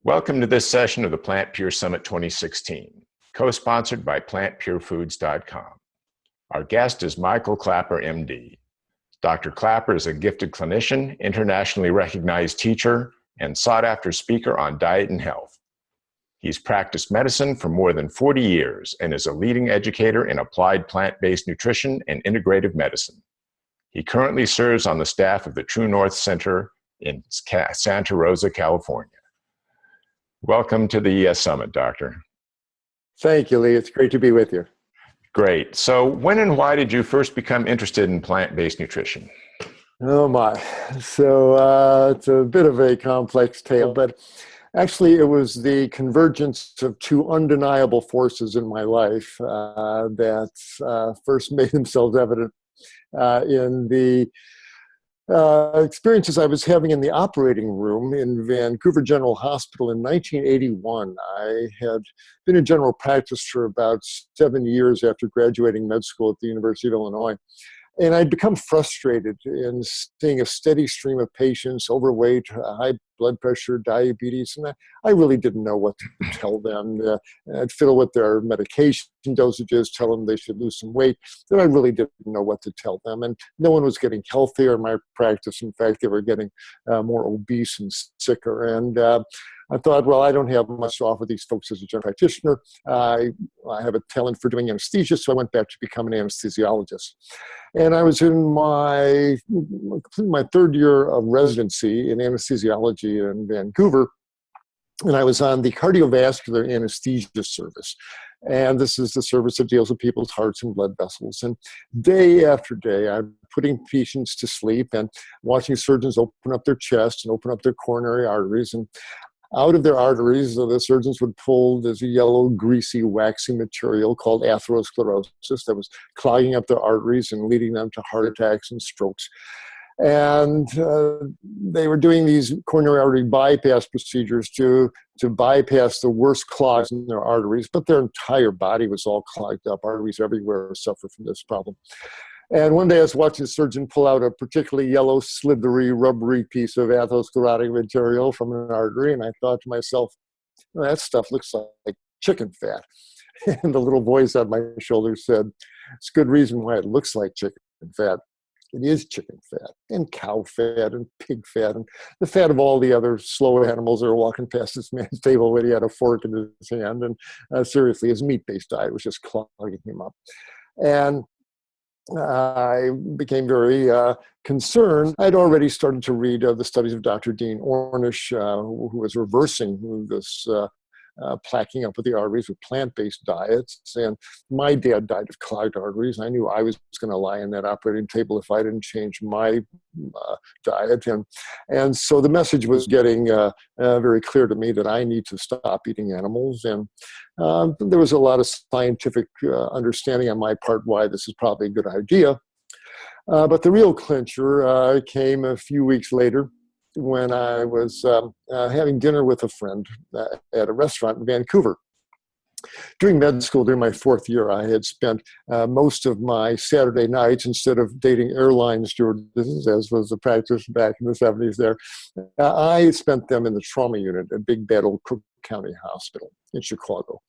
Welcome to this session of the PlantPure Summit 2016, co-sponsored by PlantPureFoods.com. Our guest is Michael Klaper, MD. Dr. Klaper is a gifted clinician, internationally recognized teacher, and sought-after speaker on diet and health. He's practiced medicine for more than 40 years and is a leading educator in applied plant-based nutrition and integrative medicine. He currently serves on the staff of the TrueNorth Health Center in Santa Rosa, California. Welcome to the summit, Doctor. Thank you, Lee. It's great to be with you. Great. So when and why did you first become interested in plant-based nutrition? Oh, my. So it's a bit of a complex tale, but actually it was the convergence of two undeniable forces in my life that first made themselves evident in the experiences I was having in the operating room in Vancouver General Hospital in 1981. I had been in general practice for about 7 years after graduating med school at the University of Illinois. And I'd become frustrated in seeing a steady stream of patients, overweight, high blood pressure, diabetes, and I really didn't know what to tell them. I'd fiddle with their medication dosages, tell them they should lose some weight. Then I really didn't know what to tell them. And no one was getting healthier in my practice. In fact, they were getting more obese and sicker. And I thought, well, I don't have much to offer these folks as a general practitioner. I have a talent for doing anesthesia, so I went back to become an anesthesiologist. And I was in my third year of residency in anesthesiology in Vancouver, and I was on the cardiovascular anesthesia service. And this is the service that deals with people's hearts and blood vessels. And day after day, I'm putting patients to sleep and watching surgeons open up their chest and open up their coronary arteries. And out of their arteries, the surgeons would pull this yellow, greasy, waxy material called atherosclerosis that was clogging up their arteries and leading them to heart attacks and strokes. And they were doing these coronary artery bypass procedures to bypass the worst clogs in their arteries, but their entire body was all clogged up. Arteries everywhere suffer from this problem. And one day I was watching a surgeon pull out a particularly yellow, slithery, rubbery piece of atherosclerotic material from an artery, and I thought to myself, well, that stuff looks like chicken fat. And the little voice on my shoulder said, it's a good reason why it looks like chicken fat. It is chicken fat and cow fat and pig fat and the fat of all the other slow animals that are walking past this man's table when he had a fork in his hand. And seriously, his meat-based diet was just clogging him up. And I became very concerned. I'd already started to read the studies of Dr. Dean Ornish, who was reversing this plaquing up of the arteries with plant-based diets. And my dad died of clogged arteries. I knew I was going to lie on that operating table if I didn't change my diet. And so the message was getting very clear to me that I need to stop eating animals. And there was a lot of scientific understanding on my part why this is probably a good idea. But the real clincher came a few weeks later, when I was having dinner with a friend at a restaurant in Vancouver. During med school, during my fourth year, I had spent most of my Saturday nights, instead of dating airline stewardesses, as was the practice back in the 70s there, I spent them in the trauma unit at Big Bad Old Cook County Hospital in Chicago.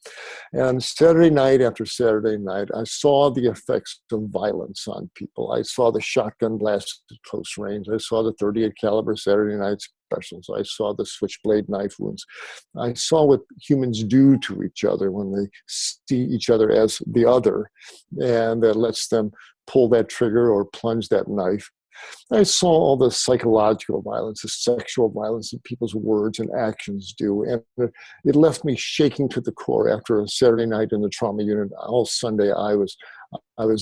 And Saturday night after Saturday night, I saw the effects of violence on people. I saw the shotgun blasts at close range. I saw the .38 caliber Saturday night specials. I saw the switchblade knife wounds. I saw what humans do to each other when they see each other as the other, and that lets them pull that trigger or plunge that knife. I saw all the psychological violence, the sexual violence that people's words and actions do. And it left me shaking to the core after a Saturday night in the trauma unit. All Sunday, I was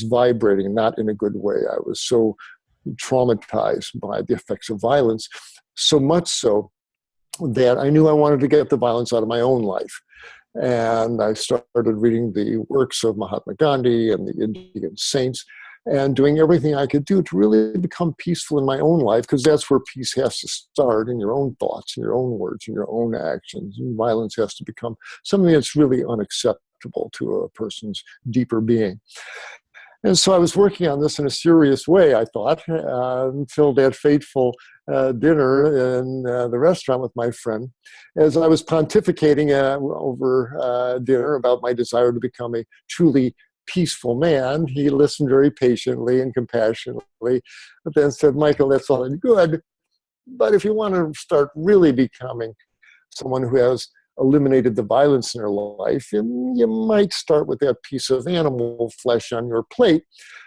vibrating, not in a good way. I was so traumatized by the effects of violence, so much so that I knew I wanted to get the violence out of my own life. And I started reading the works of Mahatma Gandhi and the Indian saints, and doing everything I could do to really become peaceful in my own life, because that's where peace has to start, in your own thoughts, in your own words, in your own actions. And violence has to become something that's really unacceptable to a person's deeper being. And so I was working on this in a serious way, I thought, until that fateful dinner in the restaurant with my friend. As I was pontificating over dinner about my desire to become a truly peaceful man, he listened very patiently and compassionately, but then said, Michael, that's all good, but if you want to start really becoming someone who has eliminated the violence in their life, and you might start with that piece of animal flesh on your plate,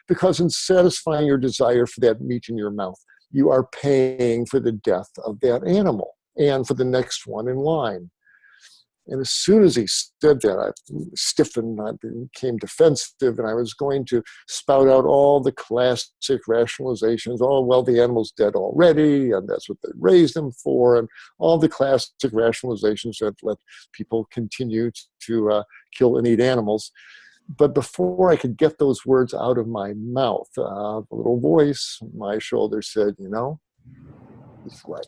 because in satisfying your desire for that meat in your mouth, you are paying for the death of that animal and for the next one in line. And as soon as he said that, I stiffened, I became defensive, and I was going to spout out all the classic rationalizations. Oh, well, the animal's dead already, and that's what they raised him for, and all the classic rationalizations that let people continue to kill and eat animals. But before I could get those words out of my mouth, a little voice on my shoulder said, you know, he's right.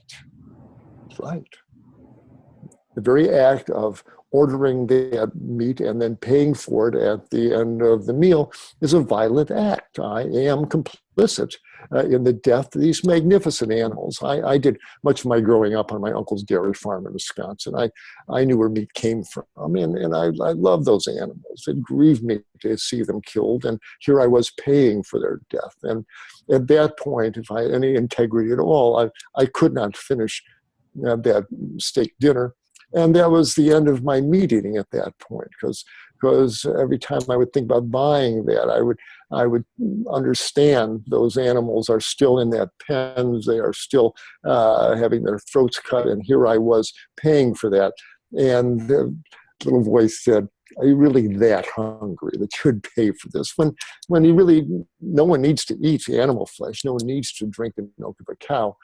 He's right. The very act of ordering that meat and then paying for it at the end of the meal is a violent act. I am complicit in the death of these magnificent animals. I did much of my growing up on my uncle's dairy farm in Wisconsin. I knew where meat came from, and I love those animals. It grieved me to see them killed, and here I was paying for their death. And at that point, if I had any integrity at all, I could not finish that steak dinner. And that was the end of my meat eating at that point, because every time I would think about buying that, I would understand those animals are still in that pens, they are still having their throats cut, and here I was paying for that. And the little voice said, are you really that hungry that you would pay for this? When you really, no one needs to eat animal flesh, no one needs to drink the milk of a cow.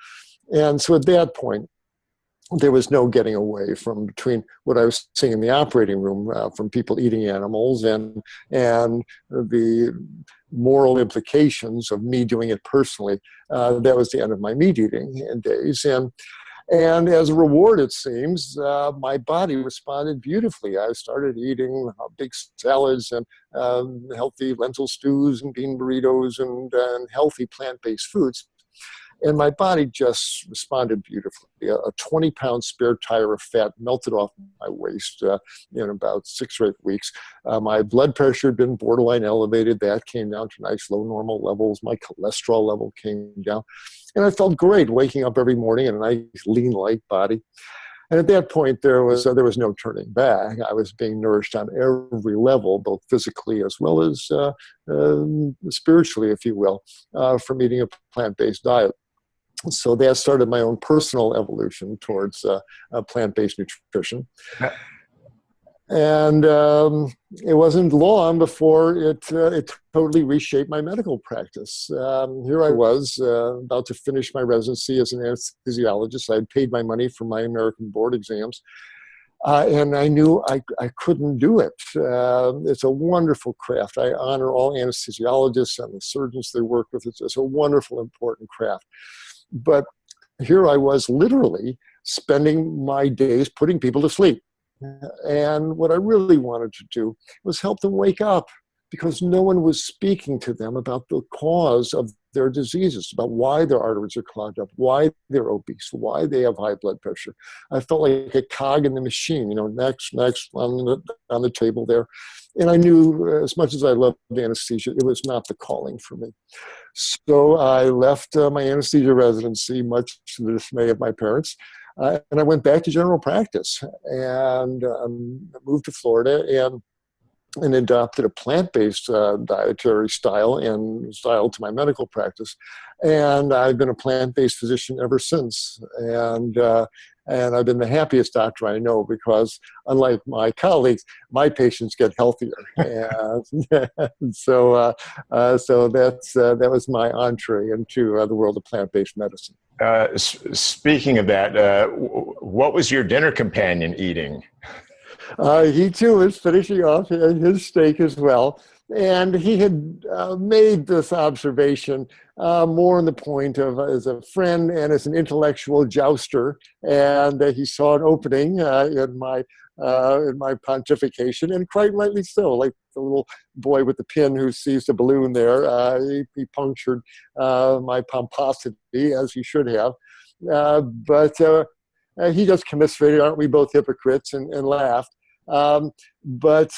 And so at that point, there was no getting away from between what I was seeing in the operating room from people eating animals and the moral implications of me doing it personally. That was the end of my meat eating days. And as a reward, it seems, my body responded beautifully. I started eating big salads and healthy lentil stews and bean burritos and healthy plant-based foods. And my body just responded beautifully. A 20-pound spare tire of fat melted off my waist in about 6 or 8 weeks. My blood pressure had been borderline elevated. That came down to nice low normal levels. My cholesterol level came down. And I felt great waking up every morning in a nice, lean, light body. And at that point, there was no turning back. I was being nourished on every level, both physically as well as spiritually, if you will, from eating a plant-based diet. So that started my own personal evolution towards plant-based nutrition. And it wasn't long before it totally reshaped my medical practice. Here I was about to finish my residency as an anesthesiologist. I had paid my money for my American board exams. And I knew I couldn't do it. It's a wonderful craft. I honor all anesthesiologists and the surgeons they work with. It's a wonderful, important craft. But here I was literally spending my days putting people to sleep. And what I really wanted to do was help them wake up, because no one was speaking to them about the cause of their diseases, about why their arteries are clogged up, why they're obese, why they have high blood pressure. I felt like a cog in the machine, next on the table there. And I knew, as much as I loved anesthesia, it was not the calling for me. So I left my anesthesia residency, much to the dismay of my parents, and I went back to general practice and moved to Florida and adopted a plant-based dietary style to my medical practice. And I've been a plant-based physician ever since. And I've been the happiest doctor I know, because unlike my colleagues, my patients get healthier. And so that was my entree into the world of plant-based medicine. Speaking of that, what was your dinner companion eating? He too was finishing off his steak as well. And he had made this observation more on the point of as a friend and as an intellectual jouster. And he saw an opening in my in my pontification, and quite rightly so. Like the little boy with the pin who sees the balloon there, he punctured my pomposity, as he should have. But he just commiserated, aren't we both hypocrites, and laughed. But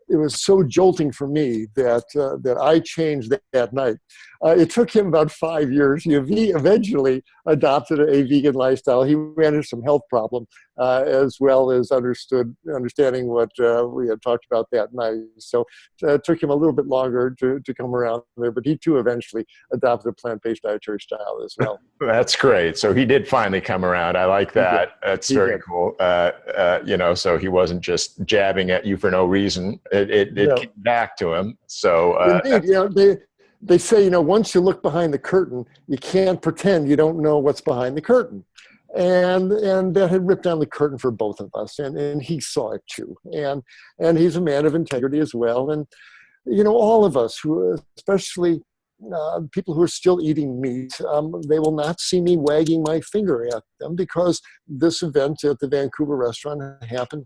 it was so jolting for me that I changed that night. It took him about 5 years. He eventually adopted a vegan lifestyle. He ran into some health problem, as well as understanding what we had talked about that night. So it took him a little bit longer to come around there, but he too eventually adopted a plant-based dietary style as well. That's great. So he did finally come around. I like that. That's very cool. So he wasn't just jabbing at you for no reason. It came back to him. So indeed, they say, once you look behind the curtain, you can't pretend you don't know what's behind the curtain. And that had ripped down the curtain for both of us, and he saw it too. And he's a man of integrity as well. And all of us who, especially people who are still eating meat, they will not see me wagging my finger at them, because this event at the Vancouver restaurant happened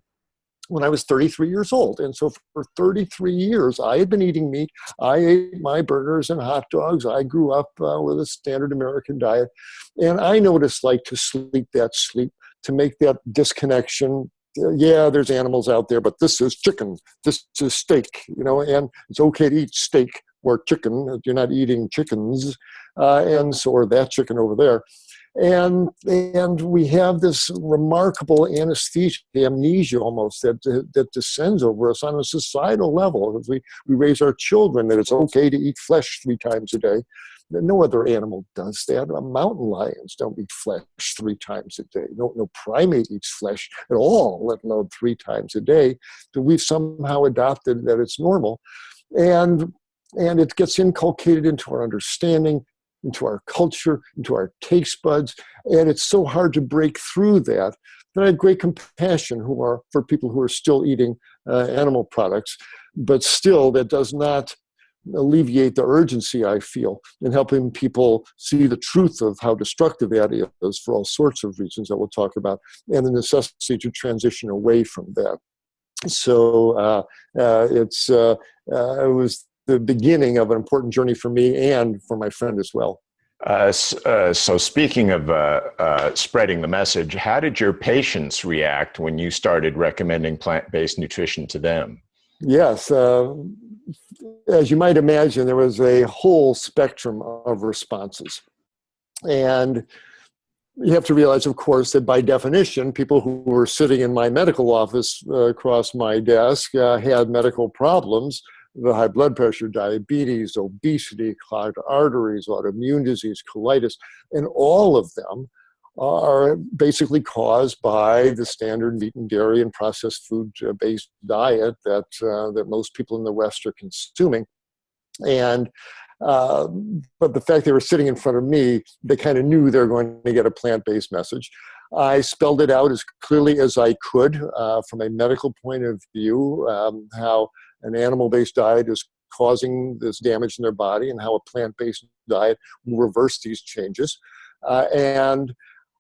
when I was 33 years old. And so for 33 years, I had been eating meat. I ate my burgers and hot dogs. I grew up with a standard American diet. And I know what it's like to sleep that sleep, to make that disconnection. Yeah, there's animals out there, but this is chicken. This is steak, and it's okay to eat steak or chicken. You're not eating chickens, or that chicken over there. And we have this remarkable amnesia almost that descends over us on a societal level. As we raise our children that it's okay to eat flesh 3 times a day. No other animal does that. Mountain lions don't eat flesh 3 times a day. No primate eats flesh at all, let alone 3 times a day. So we've somehow adopted that it's normal. And it gets inculcated into our understanding, into our culture, into our taste buds, and it's so hard to break through that. I have great compassion for people who are still eating animal products, but still that does not alleviate the urgency I feel in helping people see the truth of how destructive that is for all sorts of reasons that we'll talk about, and the necessity to transition away from that. So it was the beginning of an important journey for me and for my friend as well. So speaking of spreading the message, how did your patients react when you started recommending plant-based nutrition to them? Yes. As you might imagine, there was a whole spectrum of responses. And you have to realize, of course, that by definition, people who were sitting in my medical office across my desk had medical problems. The high blood pressure, diabetes, obesity, clogged arteries, autoimmune disease, colitis, and all of them are basically caused by the standard meat and dairy and processed food-based diet that most people in the West are consuming. And but the fact they were sitting in front of me, they kind of knew they were going to get a plant-based message. I spelled it out as clearly as I could from a medical point of view, how an animal-based diet is causing this damage in their body and how a plant-based diet will reverse these changes. And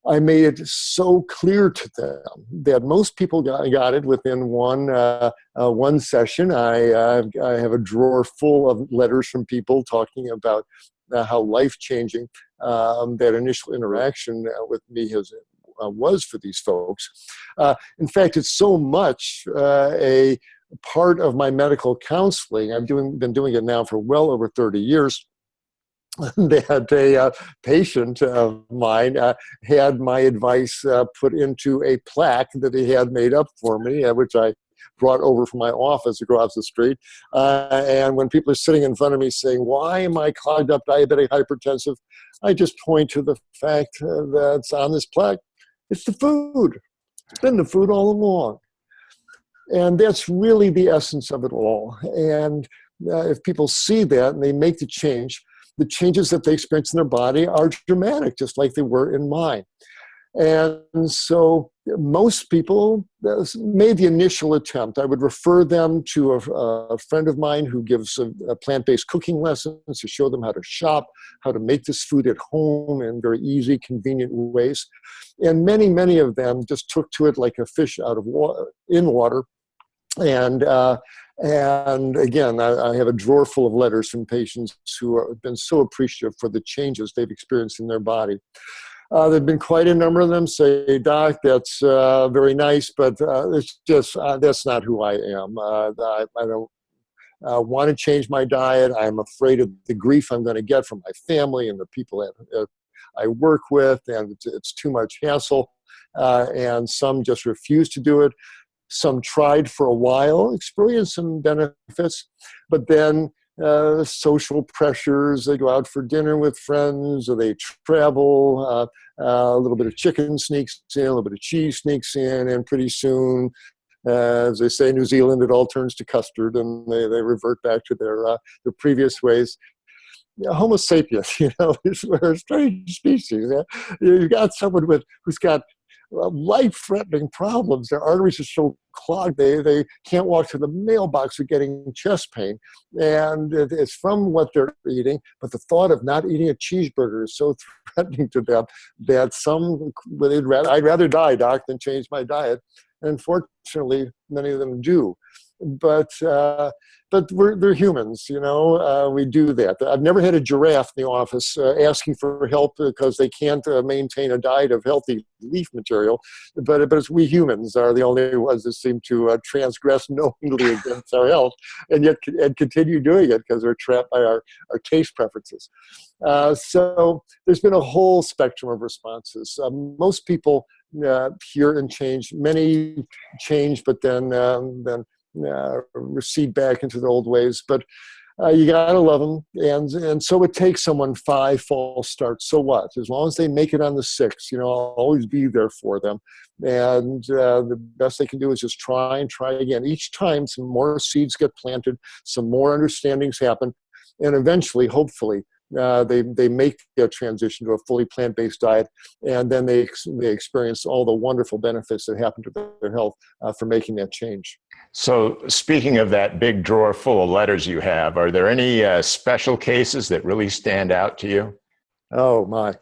I made it so clear to them that most people got it within one session. I have a drawer full of letters from people talking about how life-changing that initial interaction with me was for these folks. In fact, it's so much a part of my medical counseling. I've been doing it now for well over 30 years. That a patient of mine had my advice put into a plaque that he had made up for me, which I brought over from my office across the street. And when people are sitting in front of me saying, "Why am I clogged up, diabetic, hypertensive?" I just point to the fact that's on this plaque. It's the food. It's been the food all along. And that's really the essence of it all. And if people see that and they make the changes that they experience in their body are dramatic, just like they were in mine. And so most people made the initial attempt. I would refer them to a friend of mine who gives a plant-based cooking lessons to show them how to shop, how to make this food at home in very easy, convenient ways. And many, many of them just took to it like a fish out of water. And again, I have a drawer full of letters from patients who have been so appreciative for the changes they've experienced in their body. There have been quite a number of them say, "Doc, that's very nice, but it's just that's not who I am. I don't want to change my diet. I'm afraid of the grief I'm going to get from my family and the people that I work with, and it's too much hassle." And some just refuse to do it. Some tried for a while, experienced some benefits, but then social pressures, they go out for dinner with friends, or they travel, a little bit of chicken sneaks in, a little bit of cheese sneaks in, and pretty soon, as they say in New Zealand, it all turns to custard, and they revert back to their previous ways. Homo sapiens, we're a strange species. You've got someone who's got life-threatening problems. Their arteries are so clogged they can't walk to the mailbox without getting chest pain, and it's from what they're eating. But the thought of not eating a cheeseburger is so threatening to them that I'd rather die, doc, than change my diet. And unfortunately, many of them do. But they're humans, we do that. I've never had a giraffe in the office asking for help because they can't maintain a diet of healthy leaf material. But it's we humans are the only ones that seem to transgress knowingly against our health, and yet continue doing it because we're trapped by our taste preferences. So there's been a whole spectrum of responses. Most people hear and change. Many change, but then recede back into their old ways. But you gotta love them, and so it takes someone 5 false starts. So what? As long as they make it on the 6th, I'll always be there for them. And the best they can do is just try and try again. Each time, some more seeds get planted, some more understandings happen, and eventually, hopefully, they make their transition to a fully plant-based diet, and then they experience all the wonderful benefits that happen to their health for making that change. So speaking of that big drawer full of letters you have, are there any special cases that really stand out to you? Oh, my.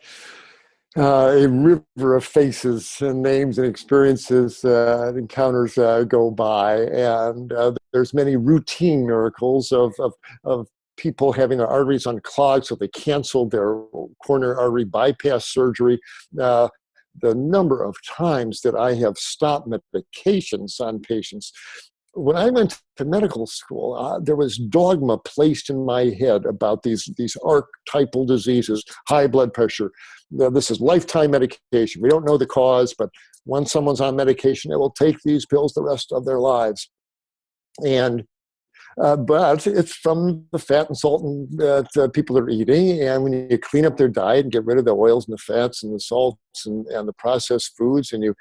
A river of faces and names and experiences and encounters go by, and there's many routine miracles of people having their arteries unclogged, so they canceled their coronary artery bypass surgery. The number of times that I have stopped medications on patients. When I went to medical school, there was dogma placed in my head about these archetypal diseases, high blood pressure. This is lifetime medication. We don't know the cause, but once someone's on medication, they will take these pills the rest of their lives. But it's from the fat and salt that people are eating. And when you clean up their diet and get rid of the oils and the fats and the salts and the processed foods, and you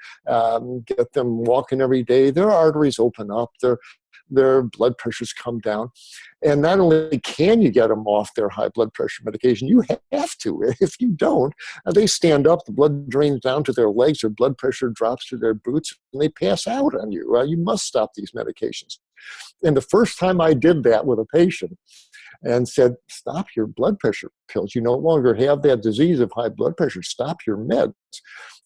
get them walking every day, their arteries open up, their blood pressures come down. And not only can you get them off their high blood pressure medication, you have to. If you don't, they stand up, the blood drains down to their legs, their blood pressure drops to their boots, and they pass out on you. You must stop these medications. And the first time I did that with a patient and said, stop your blood pressure pills. You no longer have that disease of high blood pressure. Stop your meds.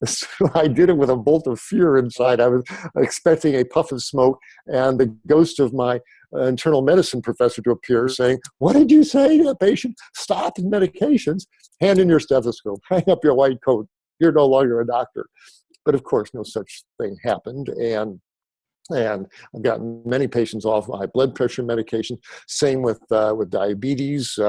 So I did it with a bolt of fear inside. I was expecting a puff of smoke and the ghost of my internal medicine professor to appear saying, what did you say to the patient? Stop the medications. Hand in your stethoscope. Hang up your white coat. You're no longer a doctor. But of course, no such thing happened. And I've gotten many patients off high blood pressure medication. Same with diabetes.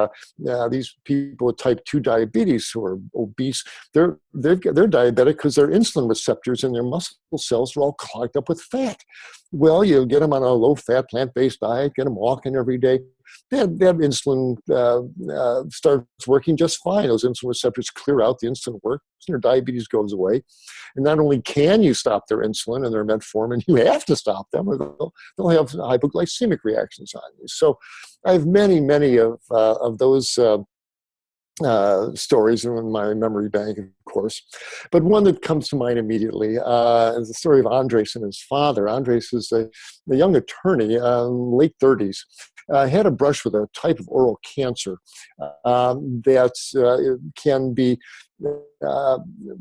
These people with type 2 diabetes who are obese, they're diabetic because their insulin receptors in their muscle cells are all clogged up with fat. Well, you get them on a low-fat, plant-based diet, get them walking every day. That insulin starts working just fine. Those insulin receptors clear out, the insulin works, and their diabetes goes away. And not only can you stop their insulin and their metformin, you have to stop them or they'll have hypoglycemic reactions on you. So I have many of those stories in my memory bank. Of course, but one that comes to mind immediately is the story of Andres and his father. Andres is a young attorney, late 30s, had a brush with a type of oral cancer that can be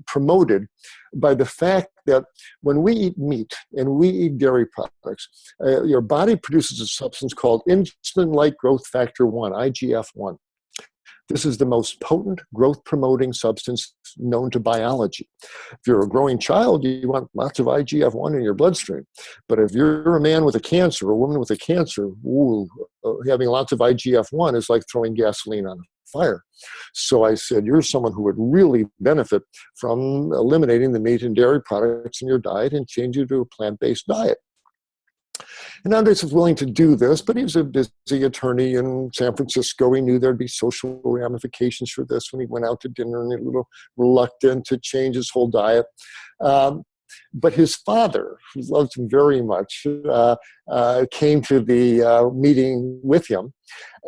promoted by the fact that when we eat meat and we eat dairy products, your body produces a substance called insulin-like growth factor 1, IGF-1. This is the most potent growth-promoting substance known to biology. If you're a growing child, you want lots of IGF-1 in your bloodstream. But if you're a man with a cancer, a woman with a cancer, having lots of IGF-1 is like throwing gasoline on a fire. So I said, you're someone who would really benefit from eliminating the meat and dairy products in your diet and change you to a plant-based diet. And Andres was willing to do this, but he was a busy attorney in San Francisco. He knew there'd be social ramifications for this when he went out to dinner, and he was a little reluctant to change his whole diet. But his father, who loved him very much, came to the meeting with him.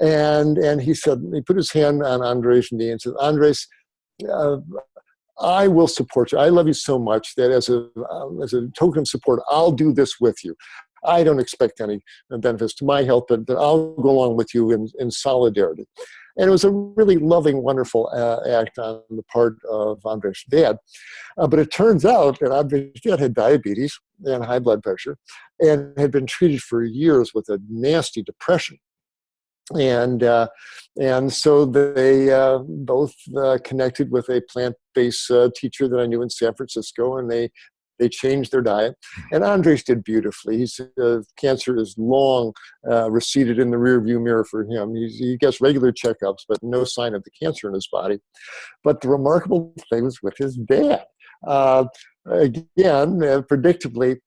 And he said, he put his hand on Andres' knee and said, Andres, I will support you. I love you so much that as a token of support, I'll do this with you. I don't expect any benefits to my health, but I'll go along with you in solidarity. And it was a really loving, wonderful act on the part of Andres' dad. But it turns out that Andres' dad had diabetes and high blood pressure and had been treated for years with a nasty depression. And so they both connected with a plant-based teacher that I knew in San Francisco, and they changed their diet. And Andres did beautifully. His cancer is long receded in the rearview mirror for him. He gets regular checkups, but no sign of the cancer in his body. But the remarkable thing was with his dad. Again, predictably,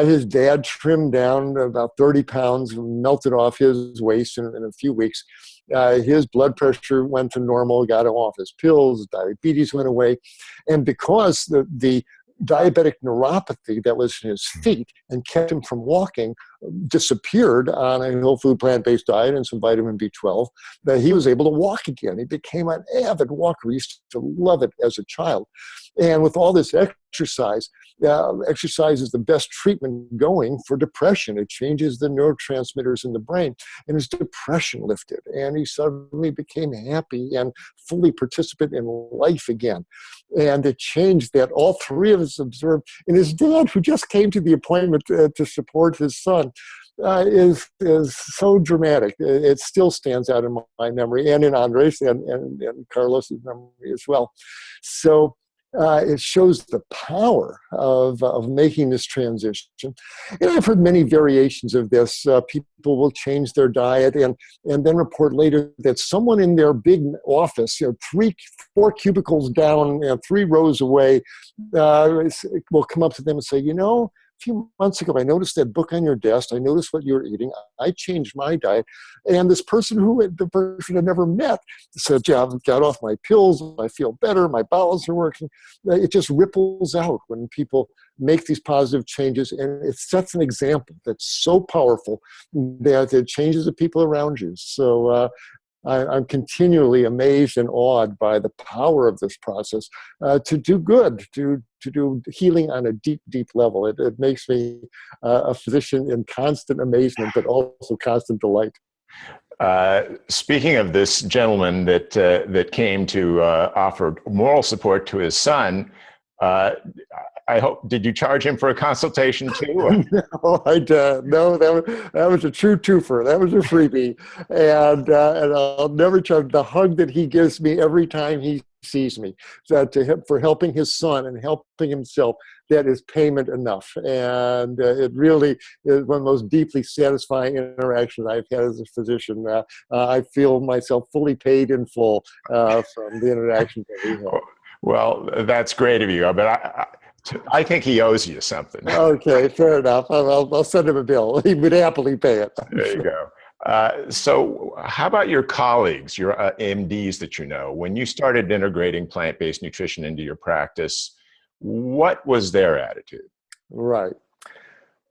his dad trimmed down about 30 pounds, melted off his waist in a few weeks. His blood pressure went to normal, got him off his pills, diabetes went away. And because the diabetic neuropathy that was in his feet and kept him from walking disappeared on a whole food plant-based diet and some vitamin B12, that he was able to walk again. He became an avid walker. He used to love it as a child. And with all this exercise is the best treatment going for depression. It changes the neurotransmitters in the brain, and his depression lifted, and he suddenly became happy and fully participant in life again. And it changed that all three of us observed. And his dad, who just came to the appointment to support his son, is so dramatic. It still stands out in my memory, and in Andres and Carlos' memory as well. So it shows the power of making this transition. And I've heard many variations of this. People will change their diet and then report later that someone in their big office, 4 cubicles down, 3 rows away, will come up to them and say, a few months ago, I noticed that book on your desk. I noticed what you were eating. I changed my diet. And this person the person had never met said, yeah, I've got off my pills. I feel better. My bowels are working. It just ripples out when people make these positive changes. And it sets an example that's so powerful that it changes the people around you. So I'm continually amazed and awed by the power of this process to do good, to do healing on a deep, deep level. It makes me a physician in constant amazement, but also constant delight. Speaking of this gentleman that came to offer moral support to his son, I hope, did you charge him for a consultation too? No, I did. No, that was a true twofer. That was a freebie. And I'll never charge the hug that he gives me every time he sees me to him for helping his son and helping himself. That is payment enough. And it really is one of the most deeply satisfying interactions I've had as a physician. I feel myself fully paid in full from the interaction that we have. Well, that's great of you. But I think he owes you something. Okay, fair enough. I'll send him a bill. He would happily pay it. There you go. So how about your colleagues, your MDs that you know? When you started integrating plant-based nutrition into your practice, what was their attitude? Right.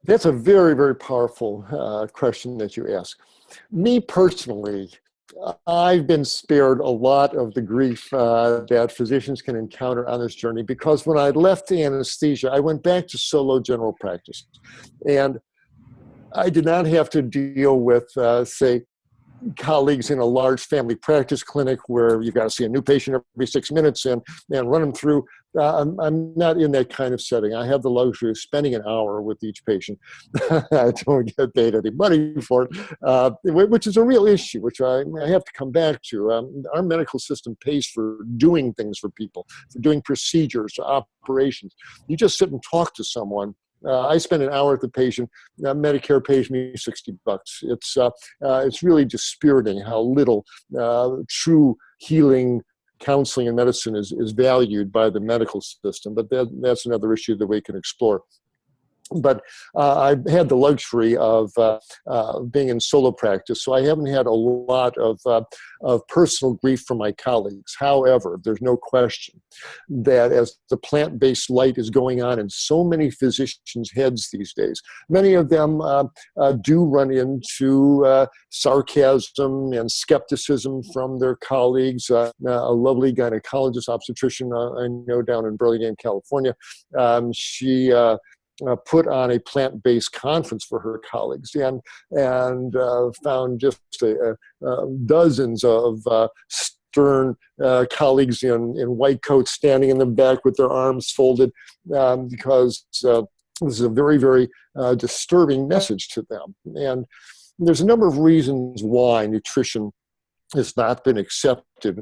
That's a very, very powerful question that you ask. Me personally, I've been spared a lot of the grief that physicians can encounter on this journey, because when I left anesthesia, I went back to solo general practice. And I did not have to deal with, say, colleagues in a large family practice clinic where you've got to see a new patient every 6 minutes and run them through. I'm not in that kind of setting. I have the luxury of spending an hour with each patient. I don't get paid any money for it, which is a real issue, which I have to come back to. Our medical system pays for doing things for people, for doing procedures, operations. You just sit and talk to someone. I spend an hour with the patient. Medicare pays me $60. It's really dispiriting how little true healing counseling and medicine is valued by the medical system. But that's another issue that we can explore. But I've had the luxury of being in solo practice, so I haven't had a lot of personal grief from my colleagues. However, there's no question that as the plant-based light is going on in so many physicians' heads these days, many of them do run into sarcasm and skepticism from their colleagues. A lovely gynecologist obstetrician I know down in Burlingame, California, she put on a plant-based conference for her colleagues and found just dozens of stern colleagues in white coats standing in the back with their arms folded because this is a very, very disturbing message to them. And there's a number of reasons why nutrition has not been accepted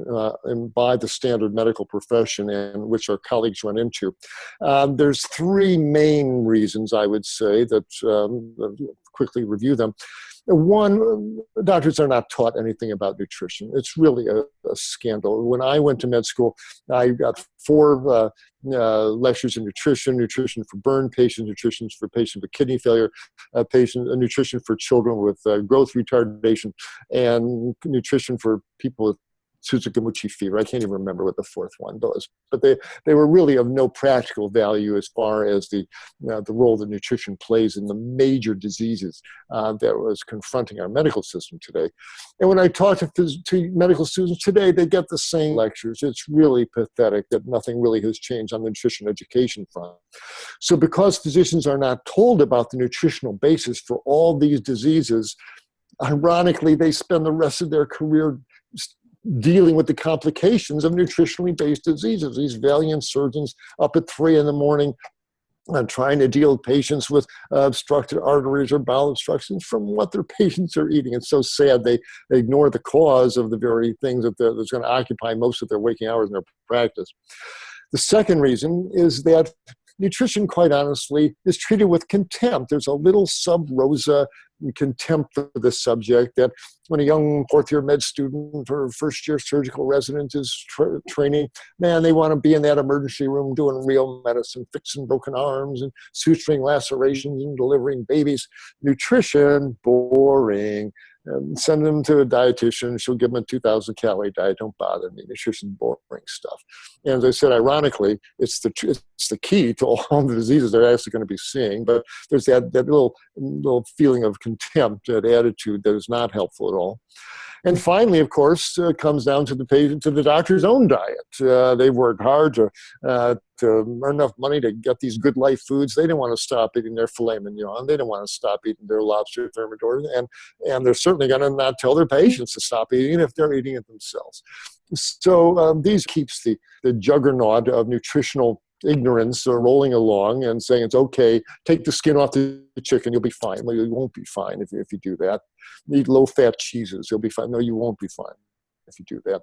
by the standard medical profession, and which our colleagues run into. There's three main reasons, I would say, that quickly review them. One, doctors are not taught anything about nutrition. It's really a scandal. When I went to med school, I got 4 lectures in nutrition for burn patients, nutrition for patients with kidney failure, nutrition for children with growth retardation, and nutrition for people with Suzuki-Muchi fever. I can't even remember what the 4th one was, but they were really of no practical value as far as the role that nutrition plays in the major diseases that was confronting our medical system today. And when I talk to medical students today, they get the same lectures. It's really pathetic that nothing really has changed on the nutrition education front. So because physicians are not told about the nutritional basis for all these diseases, ironically, they spend the rest of their career dealing with the complications of nutritionally based diseases. These valiant surgeons up at 3 a.m. Trying to deal with patients with obstructed arteries or bowel obstructions from what their patients are eating. It's so sad they ignore the cause of the very things that's going to occupy most of their waking hours in their practice. The second reason is that nutrition, quite honestly, is treated with contempt. There's a little sub rosa contempt for the subject that when a young 4th-year med student or first-year surgical resident is training, man, they want to be in that emergency room doing real medicine, fixing broken arms and suturing lacerations and delivering babies. Nutrition, boring. Send them to a dietitian. She'll give them a 2,000 calorie diet. Don't bother me. Nutrition, boring stuff. And as I said, ironically, it's the key to all the diseases they're actually going to be seeing. But there's that little feeling of contempt, that attitude that is not helpful at all. And finally, of course, comes down to the patient, to the doctor's own diet. They've worked hard to earn enough money to get these good life foods. They didn't want to stop eating their filet mignon. They didn't want to stop eating their lobster thermidor. And they're certainly going to not tell their patients to stop eating if they're eating it themselves. So these keeps the juggernaut of nutritional ignorance rolling along and saying it's okay, take the skin off the chicken, you'll be fine. Well, you won't be fine if you do that. Eat low-fat cheeses, you'll be fine. No, you won't be fine if you do that.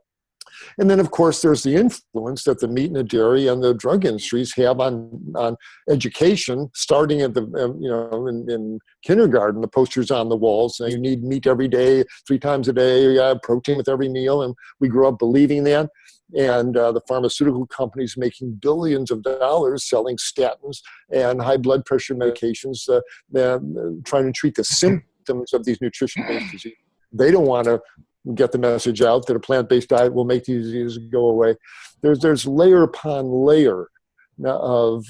And then, of course, there's the influence that the meat and the dairy and the drug industries have on education, starting at in kindergarten. The posters on the walls saying you need meat every day, 3 times a day, protein with every meal, and we grew up believing that. And the pharmaceutical companies making billions of dollars selling statins and high blood pressure medications, trying to treat the symptoms of these nutrition-based diseases. They don't want to get the message out that a plant-based diet will make these diseases go away. There's layer upon layer of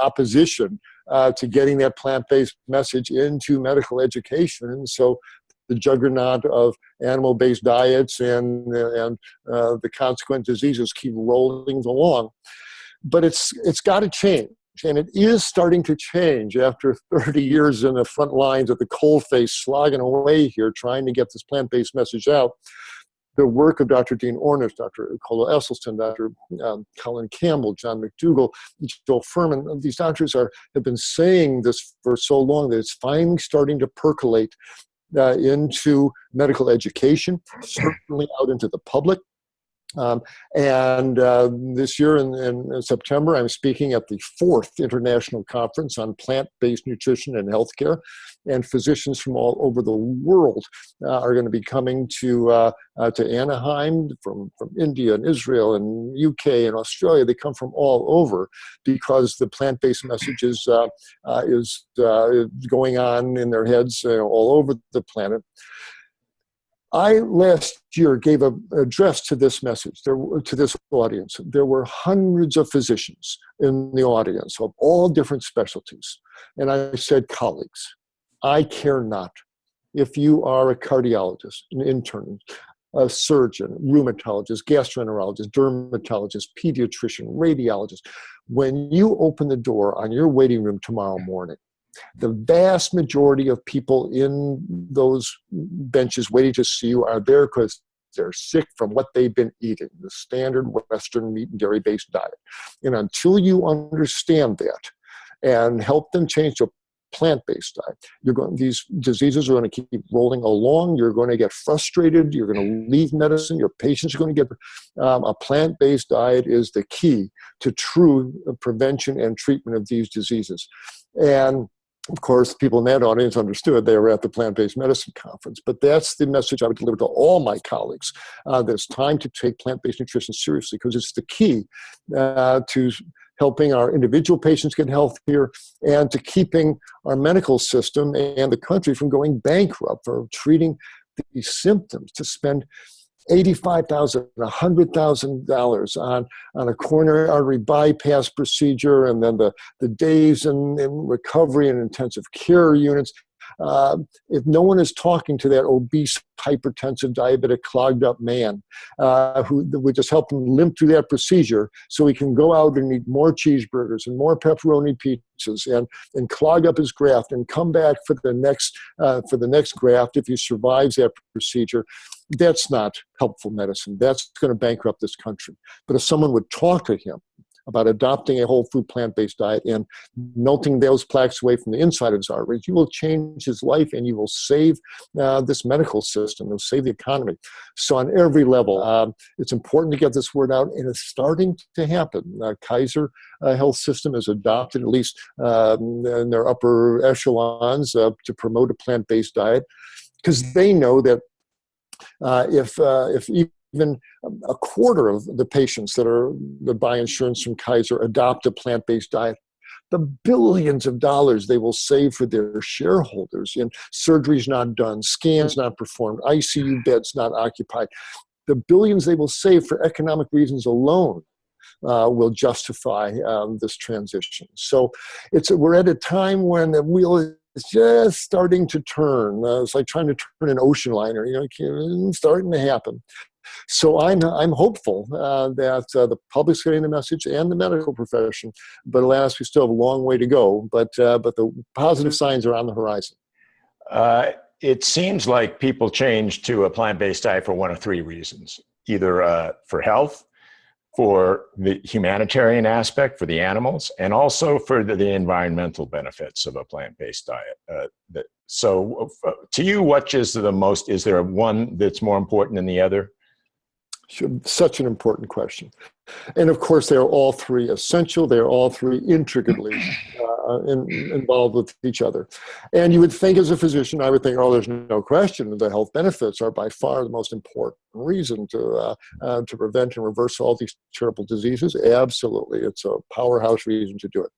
opposition to getting that plant-based message into medical education. And so the juggernaut of animal-based diets and the consequent diseases keep rolling along. But it's got to change. And it is starting to change after 30 years in the front lines at the coalface, slogging away here, trying to get this plant-based message out. The work of Dr. Dean Ornish, Dr. Cola Esselstyn, Dr. Colin Campbell, John McDougall, Joel Furman, these doctors have been saying this for so long that it's finally starting to percolate into medical education, certainly out into the public. This year in September, I'm speaking at the 4th International Conference on Plant-Based Nutrition and Healthcare, and physicians from all over the world are going to be coming to Anaheim from India and Israel and UK and Australia. They come from all over because the plant-based message is going on in their heads all over the planet. I last year gave an address to this message, to this audience. There were hundreds of physicians in the audience of all different specialties. And I said, colleagues, I care not if you are a cardiologist, an intern, a surgeon, rheumatologist, gastroenterologist, dermatologist, pediatrician, radiologist. When you open the door on your waiting room tomorrow morning, the vast majority of people in those benches waiting to see you are there because they're sick from what they've been eating, the standard Western meat and dairy-based diet. And until you understand that and help them change to a plant-based diet, these diseases are going to keep rolling along. You're going to get frustrated. You're going to leave medicine. Your patients are going to get a plant-based diet is the key to true prevention and treatment of these diseases. And of course, people in that audience understood. They were at the Plant-Based Medicine Conference. But that's the message I would deliver to all my colleagues. There's time to take plant-based nutrition seriously because it's the key to helping our individual patients get healthier and to keeping our medical system and the country from going bankrupt for treating these symptoms. To spend $85,000, $100,000 on a coronary artery bypass procedure, and then the days in recovery and intensive care units. If no one is talking to that obese, hypertensive, diabetic, clogged up man who would just help him limp through that procedure so he can go out and eat more cheeseburgers and more pepperoni pizzas and clog up his graft and come back for the next graft if he survives that procedure, that's not helpful medicine. That's going to bankrupt this country. But if someone would talk to him about adopting a whole food plant-based diet and melting those plaques away from the inside of his arteries, you will change his life and you will save this medical system. You'll save the economy. So on every level, it's important to get this word out, and it's starting to happen. Kaiser Health System has adopted, at least in their upper echelons, to promote a plant-based diet because they know that if even a quarter of the patients that buy insurance from Kaiser adopt a plant-based diet, the billions of dollars they will save for their shareholders in surgeries not done, scans not performed, ICU beds not occupied. The billions they will save for economic reasons alone will justify this transition. So we're at a time when the wheel is just starting to turn. It's like trying to turn an ocean liner. It's starting to happen. So I'm hopeful that the public's getting the message and the medical profession. But alas, we still have a long way to go. But the positive signs are on the horizon. It seems like people change to a plant-based diet for one of three reasons: either for health, for the humanitarian aspect for the animals, and also for the environmental benefits of a plant-based diet. So to you, which is the most, is there one that's more important than the other? Such an important question. And of course, they're all three essential. They're all three intricately involved with each other. And you would think as a physician, I would think, oh, there's no question the health benefits are by far the most important reason to prevent and reverse all these terrible diseases. Absolutely. It's a powerhouse reason to do it.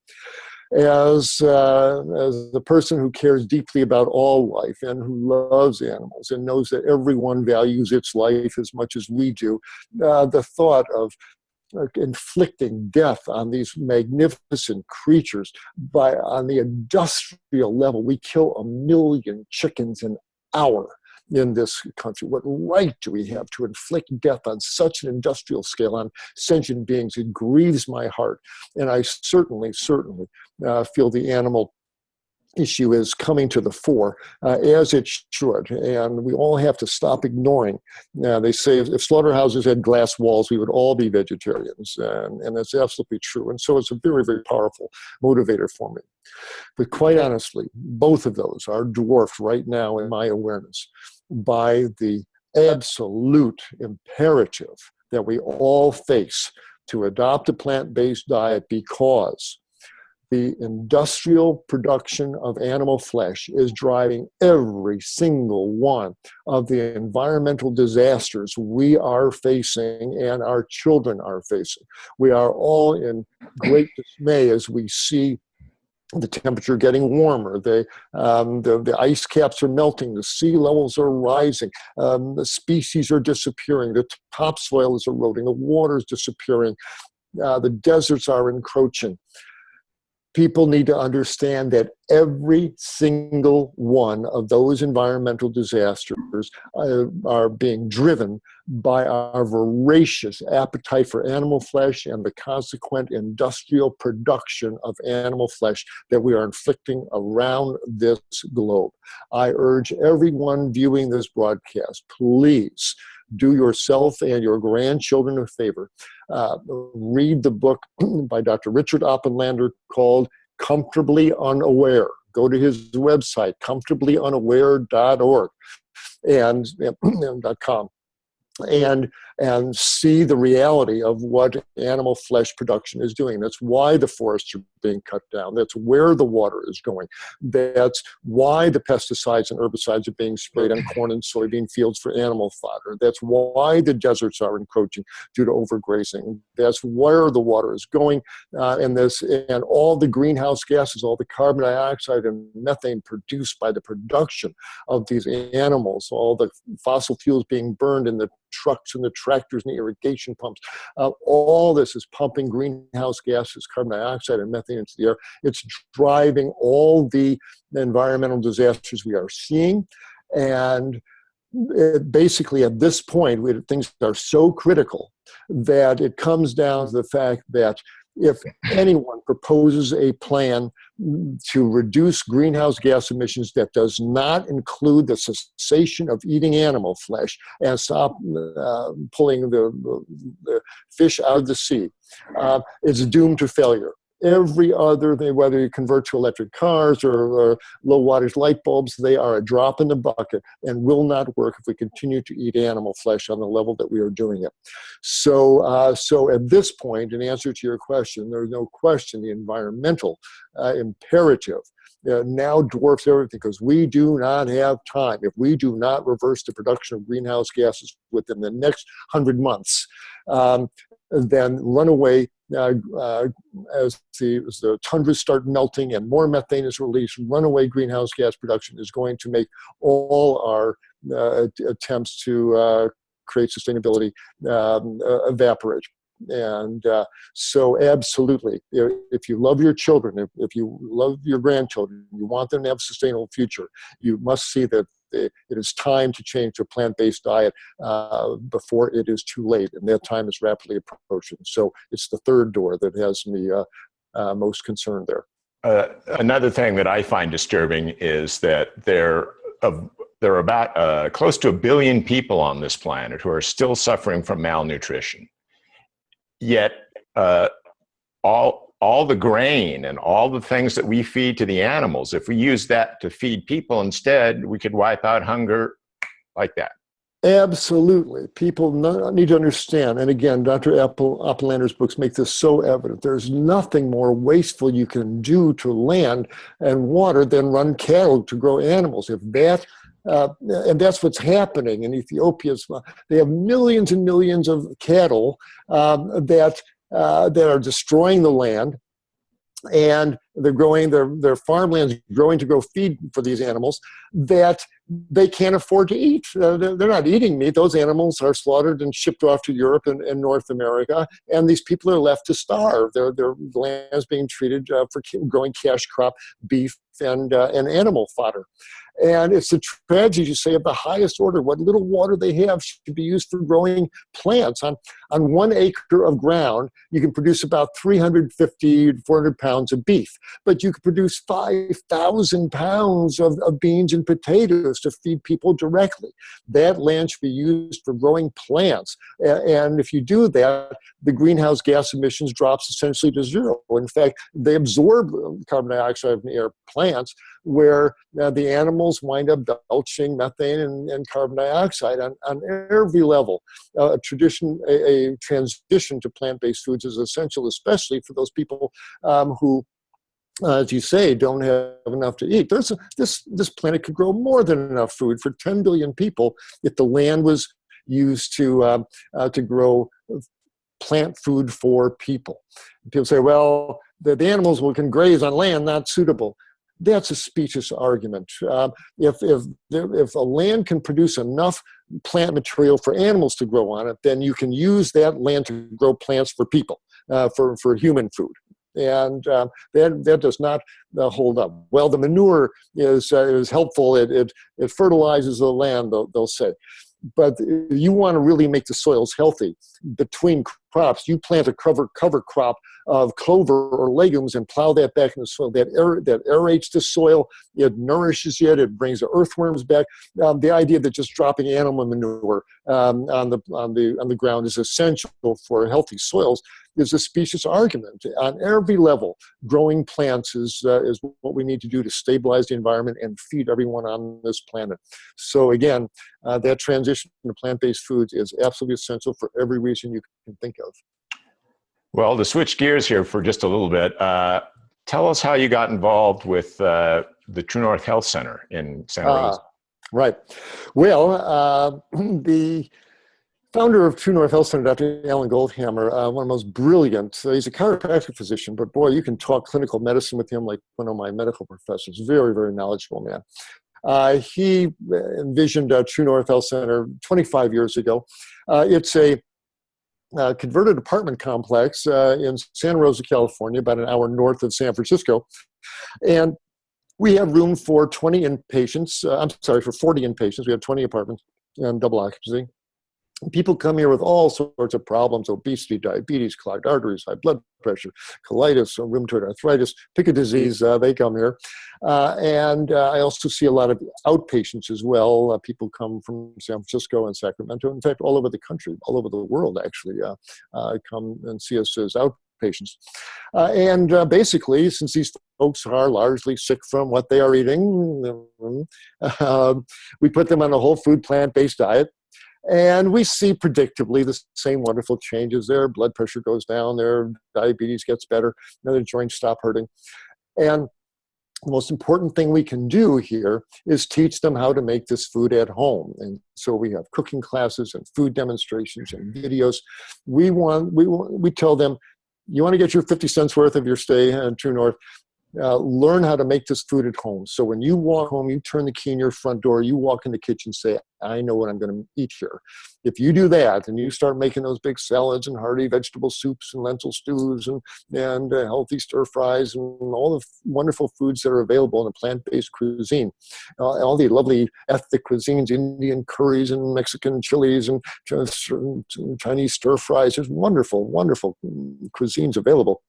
As the person who cares deeply about all life and who loves animals and knows that everyone values its life as much as we do, the thought of inflicting death on these magnificent creatures on the industrial level, we kill 1 million chickens an hour. in this country? What right do we have to inflict death on such an industrial scale on sentient beings? It grieves my heart. And I certainly feel the animal issue is coming to the fore, as it should, and we all have to stop ignoring. They say if slaughterhouses had glass walls, we would all be vegetarians, and that's absolutely true. And so it's a very, very powerful motivator for me. But quite honestly, both of those are dwarfed right now in my awareness by the absolute imperative that we all face to adopt a plant-based diet, because the industrial production of animal flesh is driving every single one of the environmental disasters we are facing and our children are facing. We are all in great dismay as we see the temperature getting warmer, the ice caps are melting, the sea levels are rising, the species are disappearing, the topsoil is eroding, the water is disappearing, the deserts are encroaching. People need to understand that every single one of those environmental disasters are being driven by our voracious appetite for animal flesh and the consequent industrial production of animal flesh that we are inflicting around this globe. I urge everyone viewing this broadcast, please do yourself and your grandchildren a favor. Read the book by Dr. Richard Oppenlander called Comfortably Unaware. Go to his website, comfortablyunaware.org and .com. And see the reality of what animal flesh production is doing. That's why the forests are being cut down. That's where the water is going. That's why the pesticides and herbicides are being sprayed on corn and soybean fields for animal fodder. That's why the deserts are encroaching due to overgrazing. That's where the water is going. And all the greenhouse gases, all the carbon dioxide and methane produced by the production of these animals, all the fossil fuels being burned in the trucks and the tractors and the irrigation pumps. All this is pumping greenhouse gases, carbon dioxide and methane into the air. It's driving all the environmental disasters we are seeing. And basically at this point, things are so critical that it comes down to the fact that if anyone proposes a plan to reduce greenhouse gas emissions that does not include the cessation of eating animal flesh and stop pulling the fish out of the sea, it's doomed to failure. Every other thing, whether you convert to electric cars or low wattage light bulbs, they are a drop in the bucket and will not work if we continue to eat animal flesh on the level that we are doing it. So at this point, in answer to your question, there's no question the environmental imperative now dwarfs everything, because we do not have time. If we do not reverse the production of greenhouse gases within the next 100 months, then runaway, as the tundras start melting and more methane is released, runaway greenhouse gas production is going to make all our attempts to create sustainability evaporate. And so absolutely, if you love your children, if you love your grandchildren, you want them to have a sustainable future, you must see that it is time to change to a plant-based diet before it is too late, and that time is rapidly approaching. So it's the third door that has me most concerned there. Another thing that I find disturbing is that there are about close to 1 billion people on this planet who are still suffering from malnutrition. Yet all the grain and all the things that we feed to the animals, if we use that to feed people instead, we could wipe out hunger like that. Absolutely. People need to understand, and again, Dr. Oppenlander's books make this so evident. There's nothing more wasteful you can do to land and water than run cattle to grow animals. If that and that's what's happening in Ethiopia. They have millions and millions of cattle that are destroying the land, and they're growing their farmlands growing to grow feed for these animals that they can't afford to eat. They're not eating meat. Those animals are slaughtered and shipped off to Europe and North America, and these people are left to starve. Their land is being treated for growing cash crop beef and animal fodder. And it's a tragedy, you say, of the highest order. What little water they have should be used for growing plants. On 1 acre of ground, you can produce about 350 to 400 pounds of beef, but you can produce 5,000 pounds of beans and potatoes to feed people directly. That land should be used for growing plants. And if you do that, the greenhouse gas emissions drops essentially to zero. In fact, they absorb carbon dioxide from the air, plants, where the animals wind up belching methane and carbon dioxide on every level. A transition to plant-based foods is essential, especially for those people who, as you say, don't have enough to eat. This planet could grow more than enough food for 10 billion people if the land was used to grow plant food for people. People say, well, the animals can graze on land not suitable. That's a specious argument. If a land can produce enough plant material for animals to grow on it, then you can use that land to grow plants for people, for human food. And that does not hold up. Well, the manure is helpful. It fertilizes the land, they'll say. But you want to really make the soils healthy. Between crops, you plant a cover crop of clover or legumes and plow that back in the soil. That aerates the soil. It nourishes it. It brings the earthworms back. The idea that just dropping animal manure on the ground is essential for healthy soils is a specious argument. On every level, growing plants is what we need to do to stabilize the environment and feed everyone on this planet. So again, that transition to plant-based foods is absolutely essential for every reason you can think of. Well, to switch gears here for just a little bit, tell us how you got involved with the TrueNorth Health Center in Santa Rosa. Right. Well, the founder of TrueNorth Health Center, Dr. Alan Goldhamer, one of the most brilliant, he's a chiropractic physician, but boy, you can talk clinical medicine with him like one of my medical professors. Very, very knowledgeable man. He envisioned TrueNorth Health Center 25 years ago. It's a converted apartment complex in Santa Rosa, California, about an hour north of San Francisco. And we have room for 20 inpatients. For 40 inpatients. We have 20 apartments and double occupancy. People come here with all sorts of problems: obesity, diabetes, clogged arteries, high blood pressure, colitis, rheumatoid arthritis, pick a disease, they come here. And I also see a lot of outpatients as well. People come from San Francisco and Sacramento, in fact, all over the country, all over the world, actually, come and see us as outpatients. And basically, since these folks are largely sick from what they are eating, we put them on a whole food, plant-based diet. And we see predictably the same wonderful changes. Their blood pressure goes down, their diabetes gets better, their joints stop hurting. And the most important thing we can do here is teach them how to make this food at home. And so we have cooking classes and food demonstrations and videos. We tell them, you want to get your 50 cents worth of your stay at TrueNorth, learn how to make this food at home. So when you walk home, you turn the key in your front door, you walk in the kitchen, say, I know what I'm going to eat here. If you do that and you start making those big salads and hearty vegetable soups and lentil stews and healthy stir fries and all the wonderful foods that are available in a plant-based cuisine, all the lovely ethnic cuisines, Indian curries and Mexican chilies and Chinese stir fries, there's wonderful, wonderful cuisines available.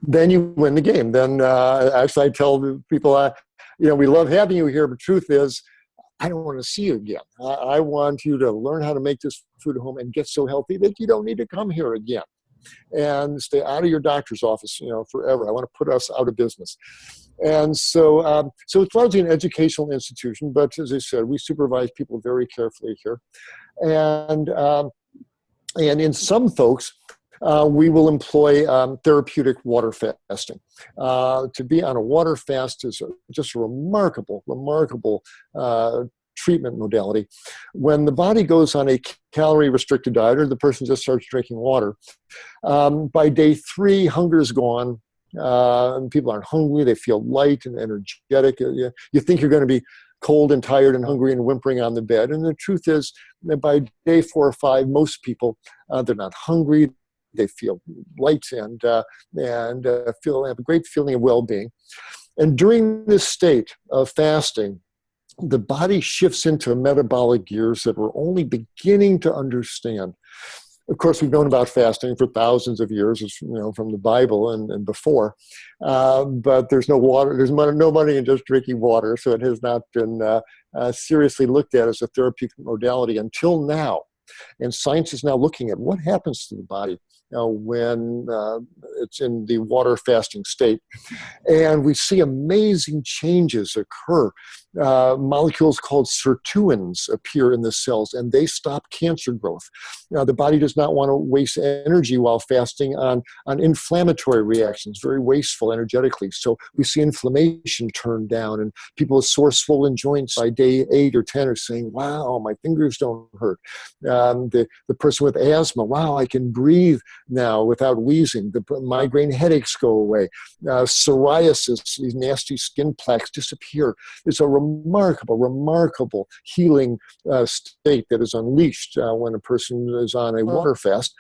Then you win the game. Then actually I tell people, we love having you here, but truth is, I don't want to see you again. I want you to learn how to make this food at home and get so healthy that you don't need to come here again and stay out of your doctor's office, forever. I want to put us out of business. And so it's largely an educational institution, but as I said, we supervise people very carefully here. And in some folks, we will employ therapeutic water fasting. To be on a water fast is just a remarkable treatment modality. When the body goes on a calorie-restricted diet, or the person just starts drinking water, by day 3, hunger is gone, And people aren't hungry. They feel light and energetic. You think you're going to be cold and tired and hungry and whimpering on the bed. And the truth is that by day 4 or 5, most people, they're not hungry. They feel light and have a great feeling of well-being. And during this state of fasting, the body shifts into metabolic gears that we're only beginning to understand. Of course, we've known about fasting for thousands of years, from the Bible and before. But there's no water. There's no money in just drinking water, so it has not been seriously looked at as a therapeutic modality until now. And science is now looking at what happens to the body when it's in the water fasting state. And we see amazing changes occur. Molecules called sirtuins appear in the cells, and they stop cancer growth. Now, the body does not want to waste energy while fasting on inflammatory reactions, very wasteful energetically. So we see inflammation turn down, and people with sore, swollen joints by day 8 or 10 are saying, wow, my fingers don't hurt. The person with asthma, wow, I can breathe now without wheezing. The migraine headaches go away. Psoriasis, these nasty skin plaques disappear. It's a remarkable healing state that is unleashed when a person is on a water fast.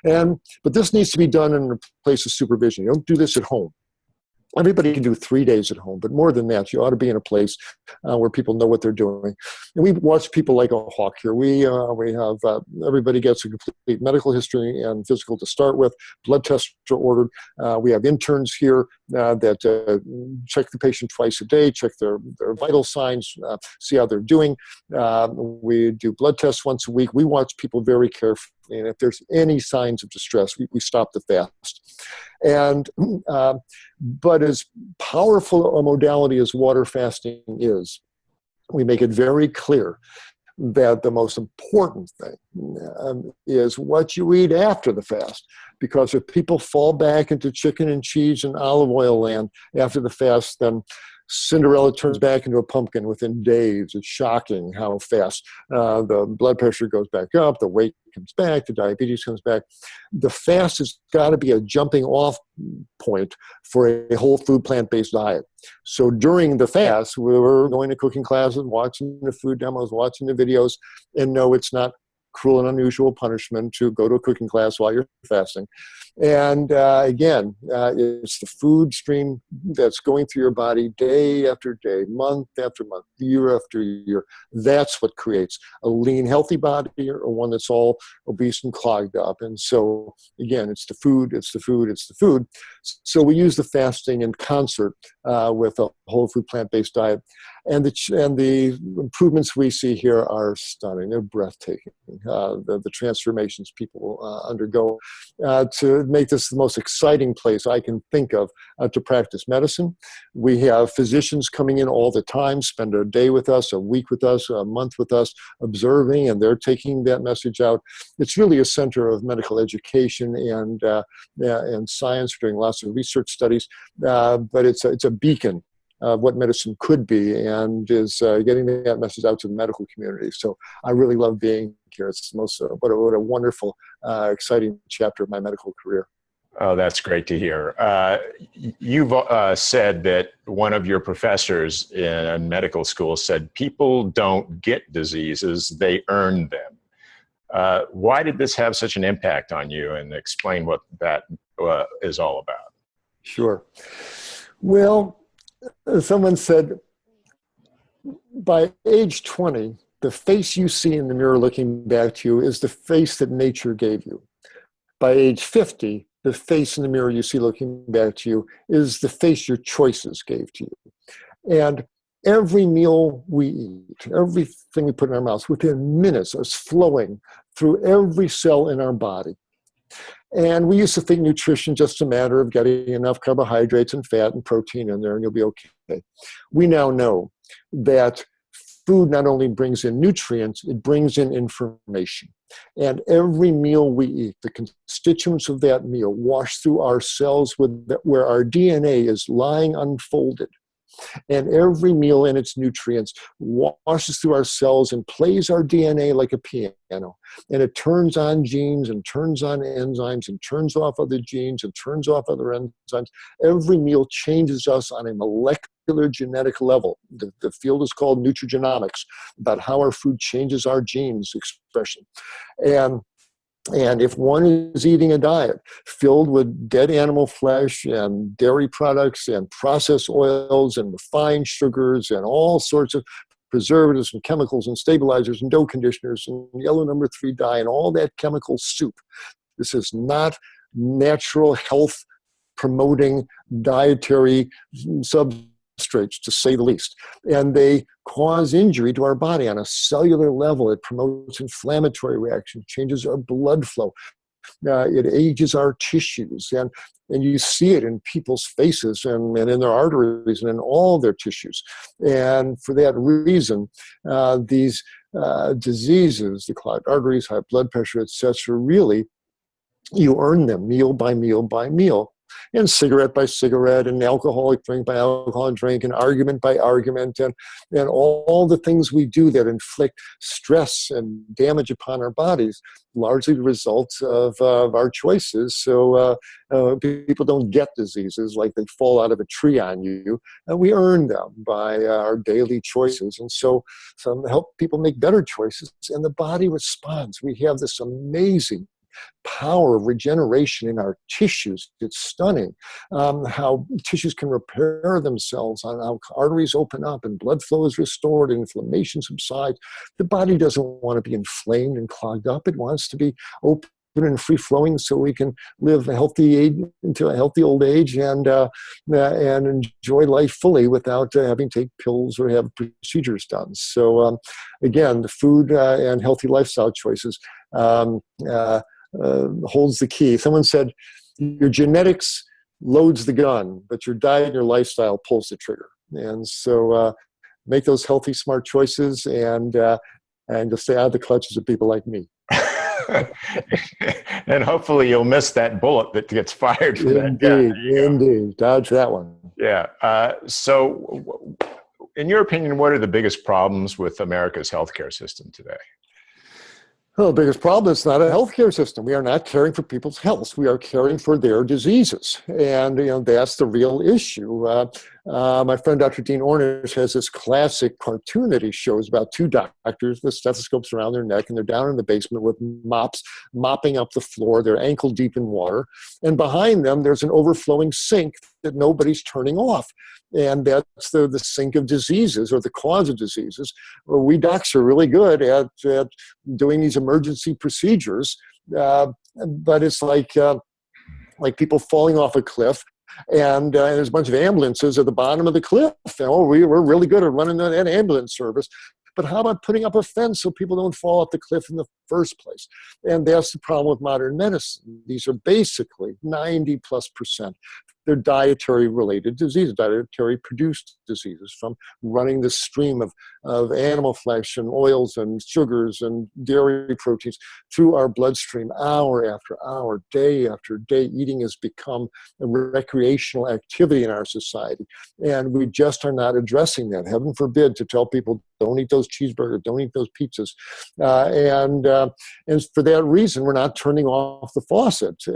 But this needs to be done in a place of supervision. You don't do this at home. Everybody can do 3 days at home, but more than that, you ought to be in a place where people know what they're doing. And we watch people like a hawk here. We have everybody gets a complete medical history and physical to start with. Blood tests are ordered. We have interns here that check the patient twice a day, check their vital signs, see how they're doing. We do blood tests once a week. We watch people very carefully. And if there's any signs of distress, we stop the fast. But as powerful a modality as water fasting is, we make it very clear that the most important thing is what you eat after the fast. Because if people fall back into chicken and cheese and olive oil land after the fast, then Cinderella turns back into a pumpkin within days. It's shocking how fast the blood pressure goes back up, the weight comes back, the diabetes comes back. The fast has got to be a jumping off point for a whole food plant-based diet. So during the fast, we were going to cooking classes, watching the food demos, watching the videos, and no, it's not cruel and unusual punishment to go to a cooking class while you're fasting. And again, it's the food stream that's going through your body day after day, month after month, year after year. That's what creates a lean, healthy body or one that's all obese and clogged up. And so, again, it's the food, it's the food, it's the food. So we use the fasting in concert with a whole food plant-based diet. And the improvements we see here are stunning. They're breathtaking. The transformations people undergo to make this the most exciting place I can think of to practice medicine. We have physicians coming in all the time, spend a day with us, a week with us, a month with us, observing, and they're taking that message out. It's really a center of medical education and science. We're doing lots of research studies, but it's a beacon of what medicine could be, and is getting that message out to the medical community. So I really love being here. It's most what a wonderful, exciting chapter of my medical career. Oh, that's great to hear. You've said that one of your professors in medical school said people don't get diseases, they earn them. Why did this have such an impact on you? And explain what that is all about. Sure. Well, someone said, by age 20, the face you see in the mirror looking back to you is the face that nature gave you. By age 50, the face in the mirror you see looking back to you is the face your choices gave to you. And every meal we eat, everything we put in our mouths, within minutes is flowing through every cell in our body. And we used to think nutrition just a matter of getting enough carbohydrates and fat and protein in there and you'll be okay. We now know that food not only brings in nutrients, it brings in information. And every meal we eat, the constituents of that meal wash through our cells where our DNA is lying unfolded. And every meal and its nutrients washes through our cells and plays our DNA like a piano. And it turns on genes and turns on enzymes and turns off other genes and turns off other enzymes. Every meal changes us on a molecular genetic level. The field is called nutrigenomics, about how our food changes our genes expression. And if one is eating a diet filled with dead animal flesh and dairy products and processed oils and refined sugars and all sorts of preservatives and chemicals and stabilizers and dough conditioners and yellow number 3 dye and all that chemical soup, this is not natural health promoting dietary substrates, to say the least. And they cause injury to our body on a cellular level. It promotes inflammatory reactions, changes our blood flow. It ages our tissues. And you see it in people's faces and in their arteries and in all their tissues. And for that reason, these diseases, the clogged arteries, high blood pressure, etc., really, you earn them meal by meal by meal. And cigarette by cigarette, and alcoholic drink by alcoholic drink, and argument by argument, and all the things we do that inflict stress and damage upon our bodies, largely the result of our choices. So people don't get diseases like they fall out of a tree on you. We earn them by our daily choices. And so some help people make better choices, and the body responds. We have this amazing power of regeneration in our tissues. It's stunning how tissues can repair themselves, on how arteries open up and blood flow is restored and inflammation subsides. The body doesn't want to be inflamed and clogged up. It wants to be open and free-flowing so we can live a healthy age into a healthy old age and enjoy life fully without having to take pills or have procedures done. So again, the food and healthy lifestyle choices holds the key. Someone said, your genetics loads the gun, but your diet and your lifestyle pulls the trigger. And so make those healthy, smart choices, and you'll stay out of the clutches of people like me. And hopefully you'll miss that bullet that gets fired from that gun. Indeed. Dodge that one. Yeah. So in your opinion, what are the biggest problems with America's healthcare system today? Well, the biggest problem is not a healthcare system. We are not caring for people's health. We are caring for their diseases. And that's the real issue. My friend Dr. Dean Ornish has this classic cartoon that he shows about 2 doctors with stethoscopes around their neck, and they're down in the basement with mops mopping up the floor. They're ankle deep in water. And behind them, there's an overflowing sink that nobody's turning off. And that's the sink of diseases, or the cause of diseases. Well, we docs are really good at doing these emergency procedures, but it's like people falling off a cliff, and there's a bunch of ambulances at the bottom of the cliff. We're really good at running that ambulance service. But how about putting up a fence so people don't fall off the cliff in the first place? And that's the problem with modern medicine. These are basically 90+%. They're dietary related diseases, dietary produced diseases from running the stream of animal flesh and oils and sugars and dairy proteins through our bloodstream hour after hour, day after day. Eating has become a recreational activity in our society. And we just are not addressing that. Heaven forbid to tell people, don't eat those cheeseburgers, don't eat those pizzas. And for that reason, we're not turning off the faucet.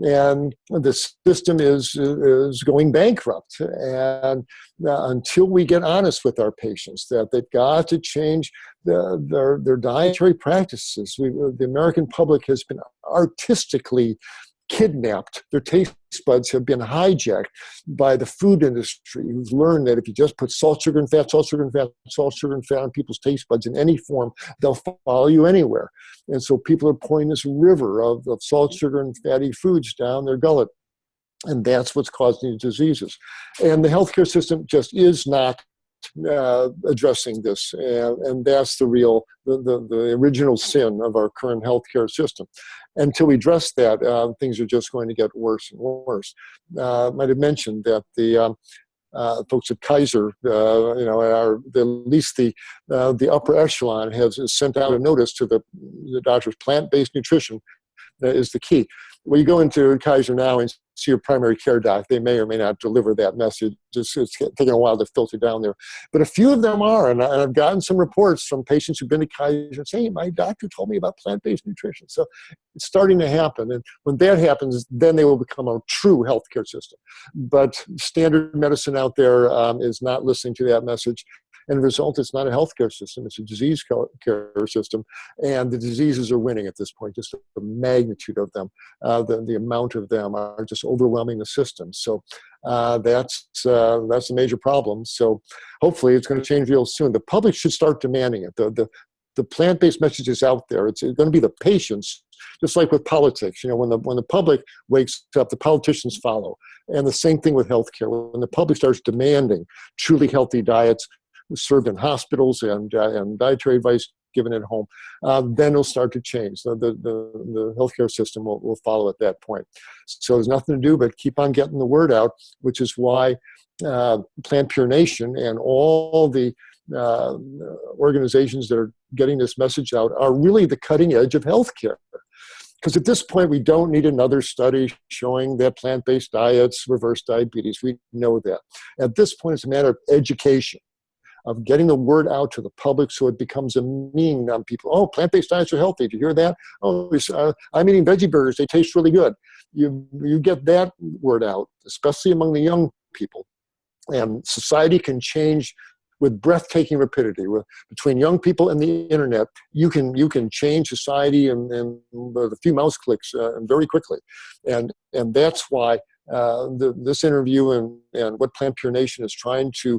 And the system is going bankrupt. And until we get honest with our patients that they've got to change their dietary practices, the American public has been artistically kidnapped. Their taste buds have been hijacked by the food industry, who's learned that if you just put salt, sugar, and fat, salt, sugar, and fat, salt, sugar, and fat on people's taste buds in any form, they'll follow you anywhere. And so people are pouring this river of salt, sugar, and fatty foods down their gullet. And that's what's causing these diseases. And the healthcare system just is not addressing this, and that's the original sin of our current healthcare system. Until we address that, things are just going to get worse and worse. I might have mentioned that the folks at Kaiser, at least the upper echelon has sent out a notice to the doctors. Plant-based nutrition is the key. Well, you go into Kaiser now and see your primary care doc. They may or may not deliver that message. It's taking a while to filter down there. But a few of them are, and I've gotten some reports from patients who've been to Kaiser saying, hey, my doctor told me about plant-based nutrition. So it's starting to happen. And when that happens, then they will become a true healthcare system. But standard medicine out there is not listening to that message. And the result, it's not a healthcare system, it's a disease care system. And the diseases are winning at this point. Just the magnitude of them, the amount of them are just overwhelming the system. So that's a major problem. So hopefully it's going to change real soon. The public should start demanding it. The plant-based message is out there. It's going to be the patients, just like with politics. You know, when the public wakes up, the politicians follow. And the same thing with healthcare. When the public starts demanding truly healthy diets served in hospitals and dietary advice given at home, then it'll start to change. The healthcare system will follow at that point. So there's nothing to do but keep on getting the word out, which is why PlantPure Nation and all the organizations that are getting this message out are really the cutting edge of healthcare. Because at this point, we don't need another study showing that plant-based diets reverse diabetes. We know that. At this point, it's a matter of education, of getting the word out to the public so it becomes a meme on people. Oh, plant-based diets are healthy. Did you hear that? Oh, I'm eating veggie burgers. They taste really good. You get that word out, especially among the young people. And society can change with breathtaking rapidity. Between young people and the internet, you can change society in a few mouse clicks very quickly. And that's why this interview and what PlantPure Nation is trying to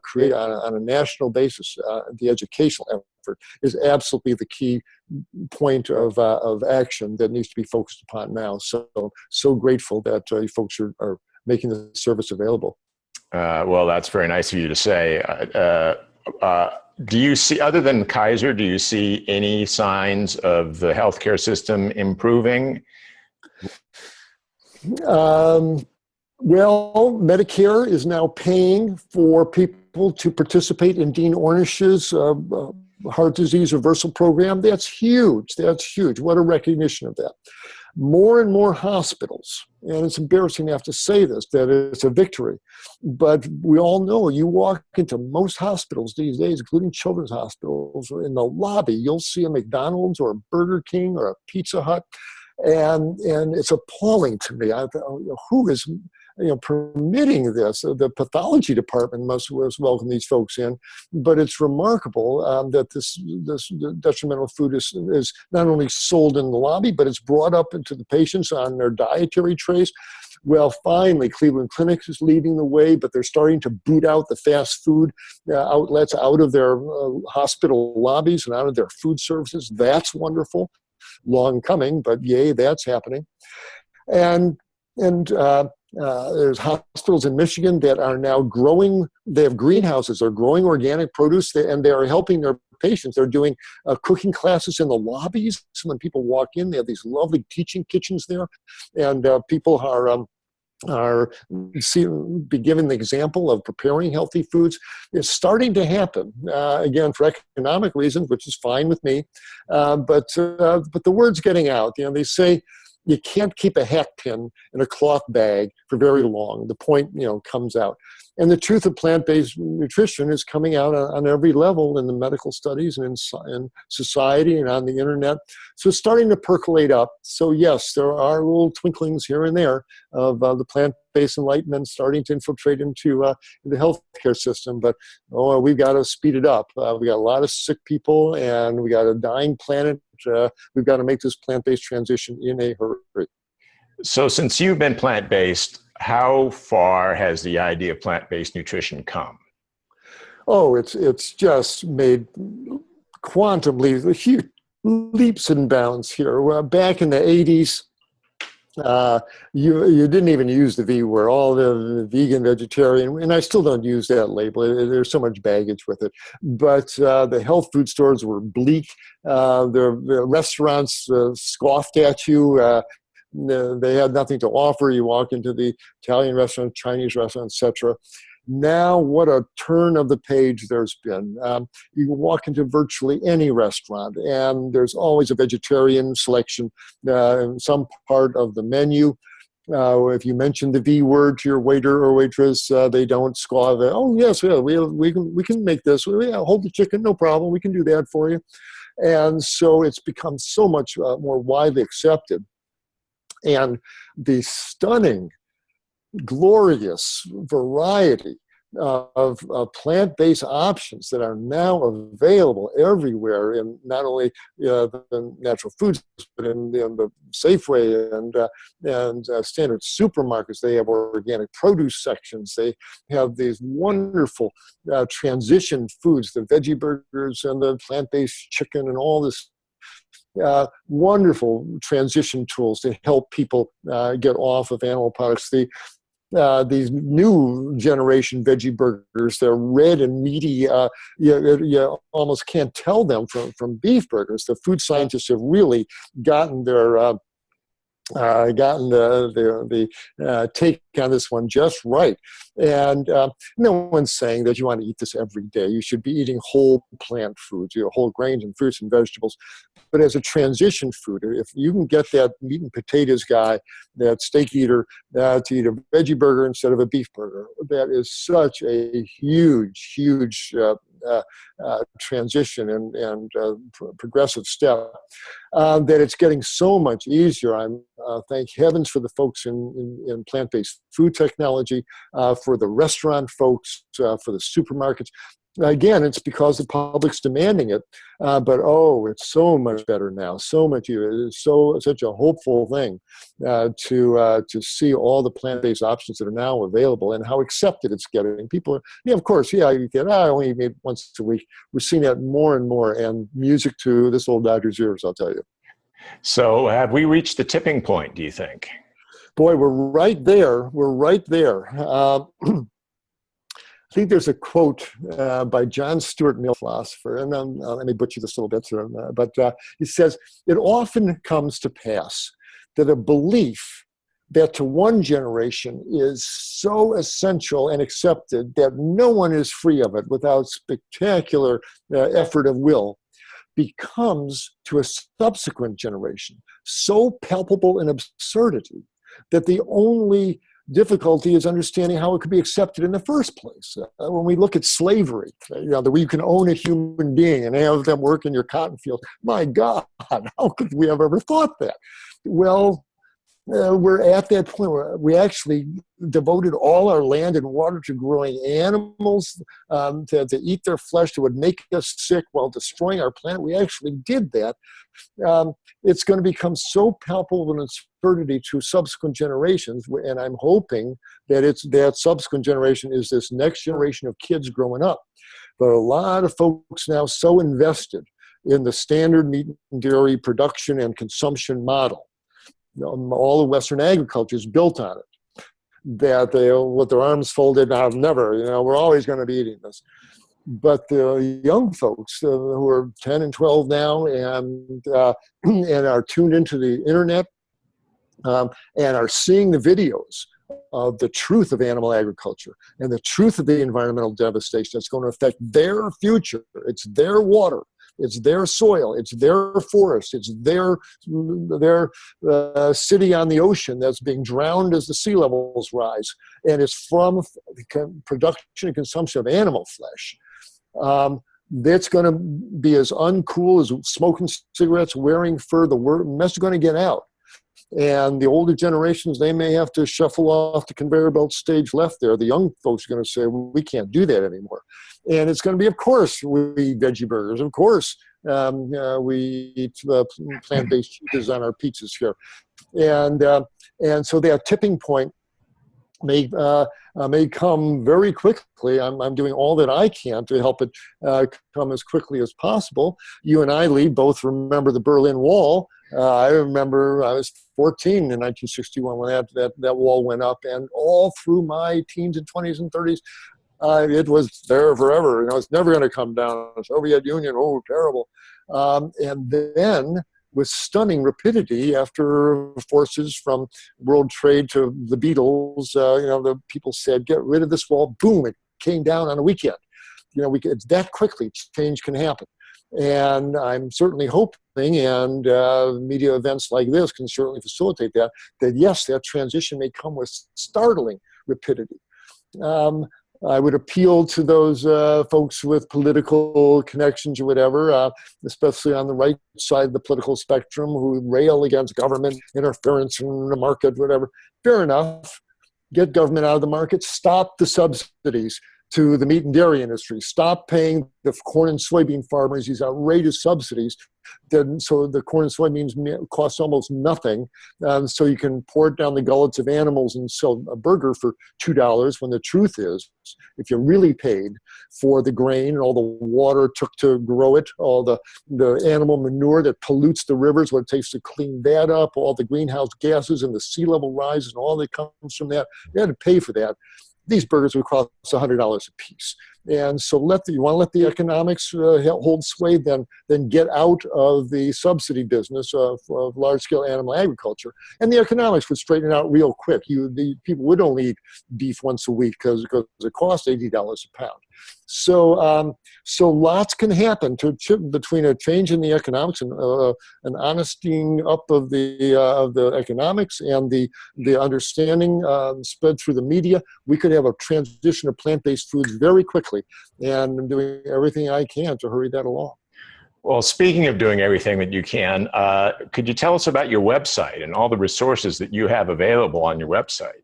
create on a national basis, the educational effort, is absolutely the key point of action that needs to be focused upon now. So grateful that you folks are making the service available. Well, that's very nice of you to say. Do you see, other than Kaiser, do you see any signs of the healthcare system improving? Well, Medicare is now paying for people to participate in Dean Ornish's heart disease reversal program. That's huge. That's huge. What a recognition of that. More and more hospitals, and it's embarrassing to have to say this, that it's a victory, but we all know you walk into most hospitals these days, including children's hospitals, in the lobby, you'll see a McDonald's or a Burger King or a Pizza Hut. And it's appalling to me. Who is permitting this? The pathology department must welcome these folks in, but it's remarkable that this detrimental food is not only sold in the lobby, but it's brought up into the patients on their dietary trays. Well, finally, Cleveland Clinic is leading the way, but they're starting to boot out the fast food outlets out of their hospital lobbies and out of their food services. That's wonderful. Long coming, but yay, that's happening. And there's hospitals in Michigan that are now growing. They have greenhouses. They're growing organic produce, and they are helping their patients. They're doing cooking classes in the lobbies. So when people walk in, they have these lovely teaching kitchens there, and people be given the example of preparing healthy foods. It's starting to happen, again, for economic reasons, which is fine with me. But the word's getting out. They say you can't keep a hat pin in a cloth bag for very long. The point, comes out. And the truth of plant-based nutrition is coming out on every level in the medical studies and in society and on the internet. So it's starting to percolate up. So yes, there are little twinklings here and there of the plant-based enlightenment starting to infiltrate into the healthcare system. But we've got to speed it up. We got a lot of sick people, and we got a dying planet. We've got to make this plant-based transition in a hurry. So since you've been plant-based, how far has the idea of plant-based nutrition come? Oh, it's just made quantum huge leaps and bounds here. Well, back in the 80s, you didn't even use the V word, all the vegan, vegetarian, and I still don't use that label. There's so much baggage with it. But the health food stores were bleak. The restaurants scoffed at you. They had nothing to offer. You walk into the Italian restaurant, Chinese restaurant, etc. Now, what a turn of the page there's been. You can walk into virtually any restaurant, and there's always a vegetarian selection in some part of the menu. If you mention the V word to your waiter or waitress, they don't scoff. Oh, yes, yeah, we can make this. Hold the chicken, no problem. We can do that for you. And so it's become so much more widely accepted. And the stunning, glorious variety of plant-based options that are now available everywhere in not only the natural foods, but in the Safeway and standard supermarkets. They have organic produce sections. They have these wonderful transition foods, the veggie burgers and the plant-based chicken and all this wonderful transition tools to help people get off of animal products. These new generation veggie burgers, they're red and meaty. You almost can't tell them from beef burgers. The food scientists have really gotten their take on this one just right. And no one's saying that you want to eat this every day. You should be eating whole plant foods, whole grains and fruits and vegetables. But as a transition food, if you can get that meat and potatoes guy, that steak eater, to eat a veggie burger instead of a beef burger, that is such a huge, huge transition and progressive step that it's getting so much easier. I'm thank heavens for the folks in plant-based food technology, for the restaurant folks, for the supermarkets. Again, it's because the public's demanding it, but it's so much better now. So much, it's such a hopeful thing to see all the plant-based options that are now available and how accepted it's getting. People, of course, you get, I only eat once a week. We're seeing that more and more, and music to this old doctor's ears, I'll tell you. So, have we reached the tipping point, do you think? Boy, we're right there. We're right there. I think there's a quote by John Stuart Mill, philosopher, and let me butcher this a little bit, but he says, "It often comes to pass that a belief that to one generation is so essential and accepted that no one is free of it without spectacular effort of will becomes to a subsequent generation so palpable an absurdity that the only difficulty is understanding how it could be accepted in the first place." When we look at slavery, that you can own a human being and have them work in your cotton field, my God, how could we have ever thought that? Well, we're at that point where we actually devoted all our land and water to growing animals to eat their flesh that would make us sick while destroying our planet. We actually did that. It's going to become so palpable an absurdity to subsequent generations, and I'm hoping that that subsequent generation is this next generation of kids growing up. But a lot of folks now so invested in the standard meat and dairy production and consumption model. All of Western agriculture is built on it, that they, with their arms folded, we're always going to be eating this. But the young folks who are 10 and 12 now and are tuned into the internet and are seeing the videos of the truth of animal agriculture and the truth of the environmental devastation that's going to affect their future. It's their water. It's their soil. It's their forest. It's their city on the ocean that's being drowned as the sea levels rise. And it's from the production and consumption of animal flesh. That's going to be as uncool as smoking cigarettes, wearing fur. The mess is going to get out. And the older generations, they may have to shuffle off the conveyor belt stage left there. The young folks are going to say, well, we can't do that anymore. And it's going to be, of course, we eat veggie burgers. Of course, we eat plant-based cheeses on our pizzas here. And so that tipping point may come very quickly. I'm doing all that I can to help it come as quickly as possible. You and I, Lee, both remember the Berlin Wall. I remember I was 14 in 1961 when that wall went up, and all through my teens and 20s and 30s, it was there forever. It's never going to come down. The Soviet Union, terrible. And then with stunning rapidity after forces from world trade to the Beatles. The people said, get rid of this wall. Boom, it came down on a weekend. It's that quickly change can happen. And I'm certainly hoping, and media events like this can certainly facilitate that yes, that transition may come with startling rapidity. I would appeal to those folks with political connections or whatever, especially on the right side of the political spectrum, who rail against government interference in the market, whatever. Fair enough. Get government out of the market. Stop the subsidies to the meat and dairy industry. Stop paying the corn and soybean farmers these outrageous subsidies. So the corn and soybeans cost almost nothing. So you can pour it down the gullets of animals and sell a burger for $2, when the truth is, if you really paid for the grain and all the water it took to grow it, all the animal manure that pollutes the rivers, what it takes to clean that up, all the greenhouse gases and the sea level rise and all that comes from that, you had to pay for that. These burgers would cost $100 a piece. And so you want to let the economics hold sway, then get out of the subsidy business of large-scale animal agriculture. And the economics would straighten out real quick. The people would only eat beef once a week because it costs $80 a pound. So lots can happen between a change in the economics and an honesting up of the economics and the understanding spread through the media. We could have a transition to plant-based foods very quickly, and I'm doing everything I can to hurry that along. Well, speaking of doing everything that you can, could you tell us about your website and all the resources that you have available on your website?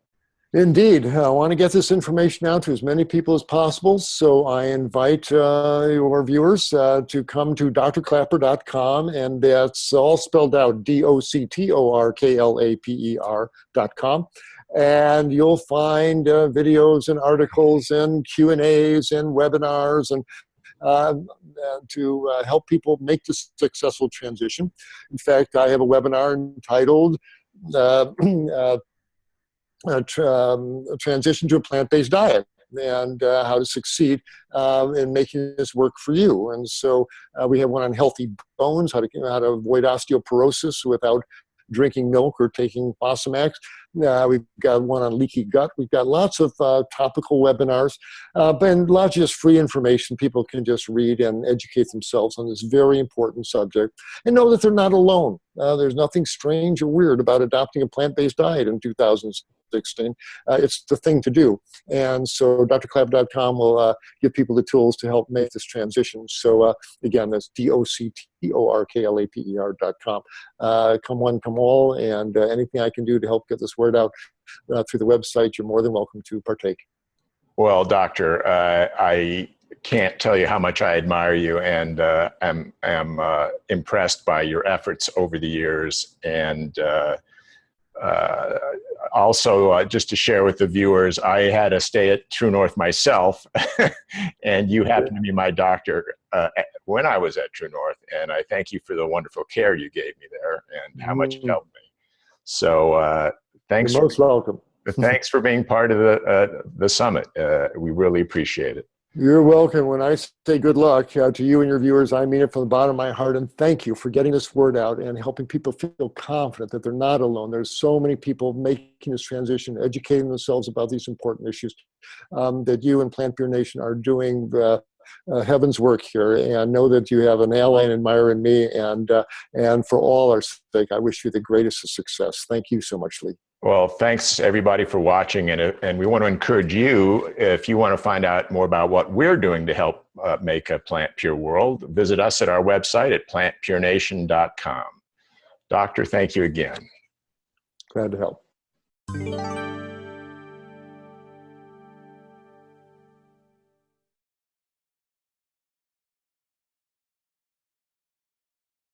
Indeed. I want to get this information out to as many people as possible, so I invite your viewers to come to drklaper.com, and that's all spelled out, DOCTORKLAPER.com. And you'll find videos and articles and Q&As and webinars and to help people make this successful transition. In fact, I have a webinar entitled Transition to a Plant-Based Diet, and how to succeed in making this work for you. And so we have one on healthy bones, how to avoid osteoporosis without drinking milk or taking Fosamax. We've got one on leaky gut. We've got lots of topical webinars, and lots of just free information people can just read and educate themselves on this very important subject, and know that they're not alone. There's nothing strange or weird about adopting a plant-based diet in 2016. It's the thing to do. And so drklaper.com will give people the tools to help make this transition. So again, that's DOCTORKLAPER.com. Come one, come all, and anything I can do to help get this word out through the website, you're more than welcome to partake. Well, Doctor, I can't tell you how much I admire you, and am impressed by your efforts over the years. And also, just to share with the viewers, I had a stay at TrueNorth myself, and you happened to be my doctor when I was at TrueNorth, and I thank you for the wonderful care you gave me there and how much it helped me. So thanks. You're most welcome. Thanks for being part of the summit. We really appreciate it. You're welcome. When I say good luck to you and your viewers, I mean it from the bottom of my heart, and thank you for getting this word out and helping people feel confident that they're not alone. There's so many people making this transition, educating themselves about these important issues, that you and PlantPure Nation are doing heaven's work here, and know that you have an ally and admirer in me, and for all our sake, I wish you the greatest of success. Thank you so much, Lee. Well, thanks everybody for watching, and we want to encourage you, if you want to find out more about what we're doing to help make a plant-pure world, visit us at our website at plantpurenation.com. Doctor, thank you again. Glad to help.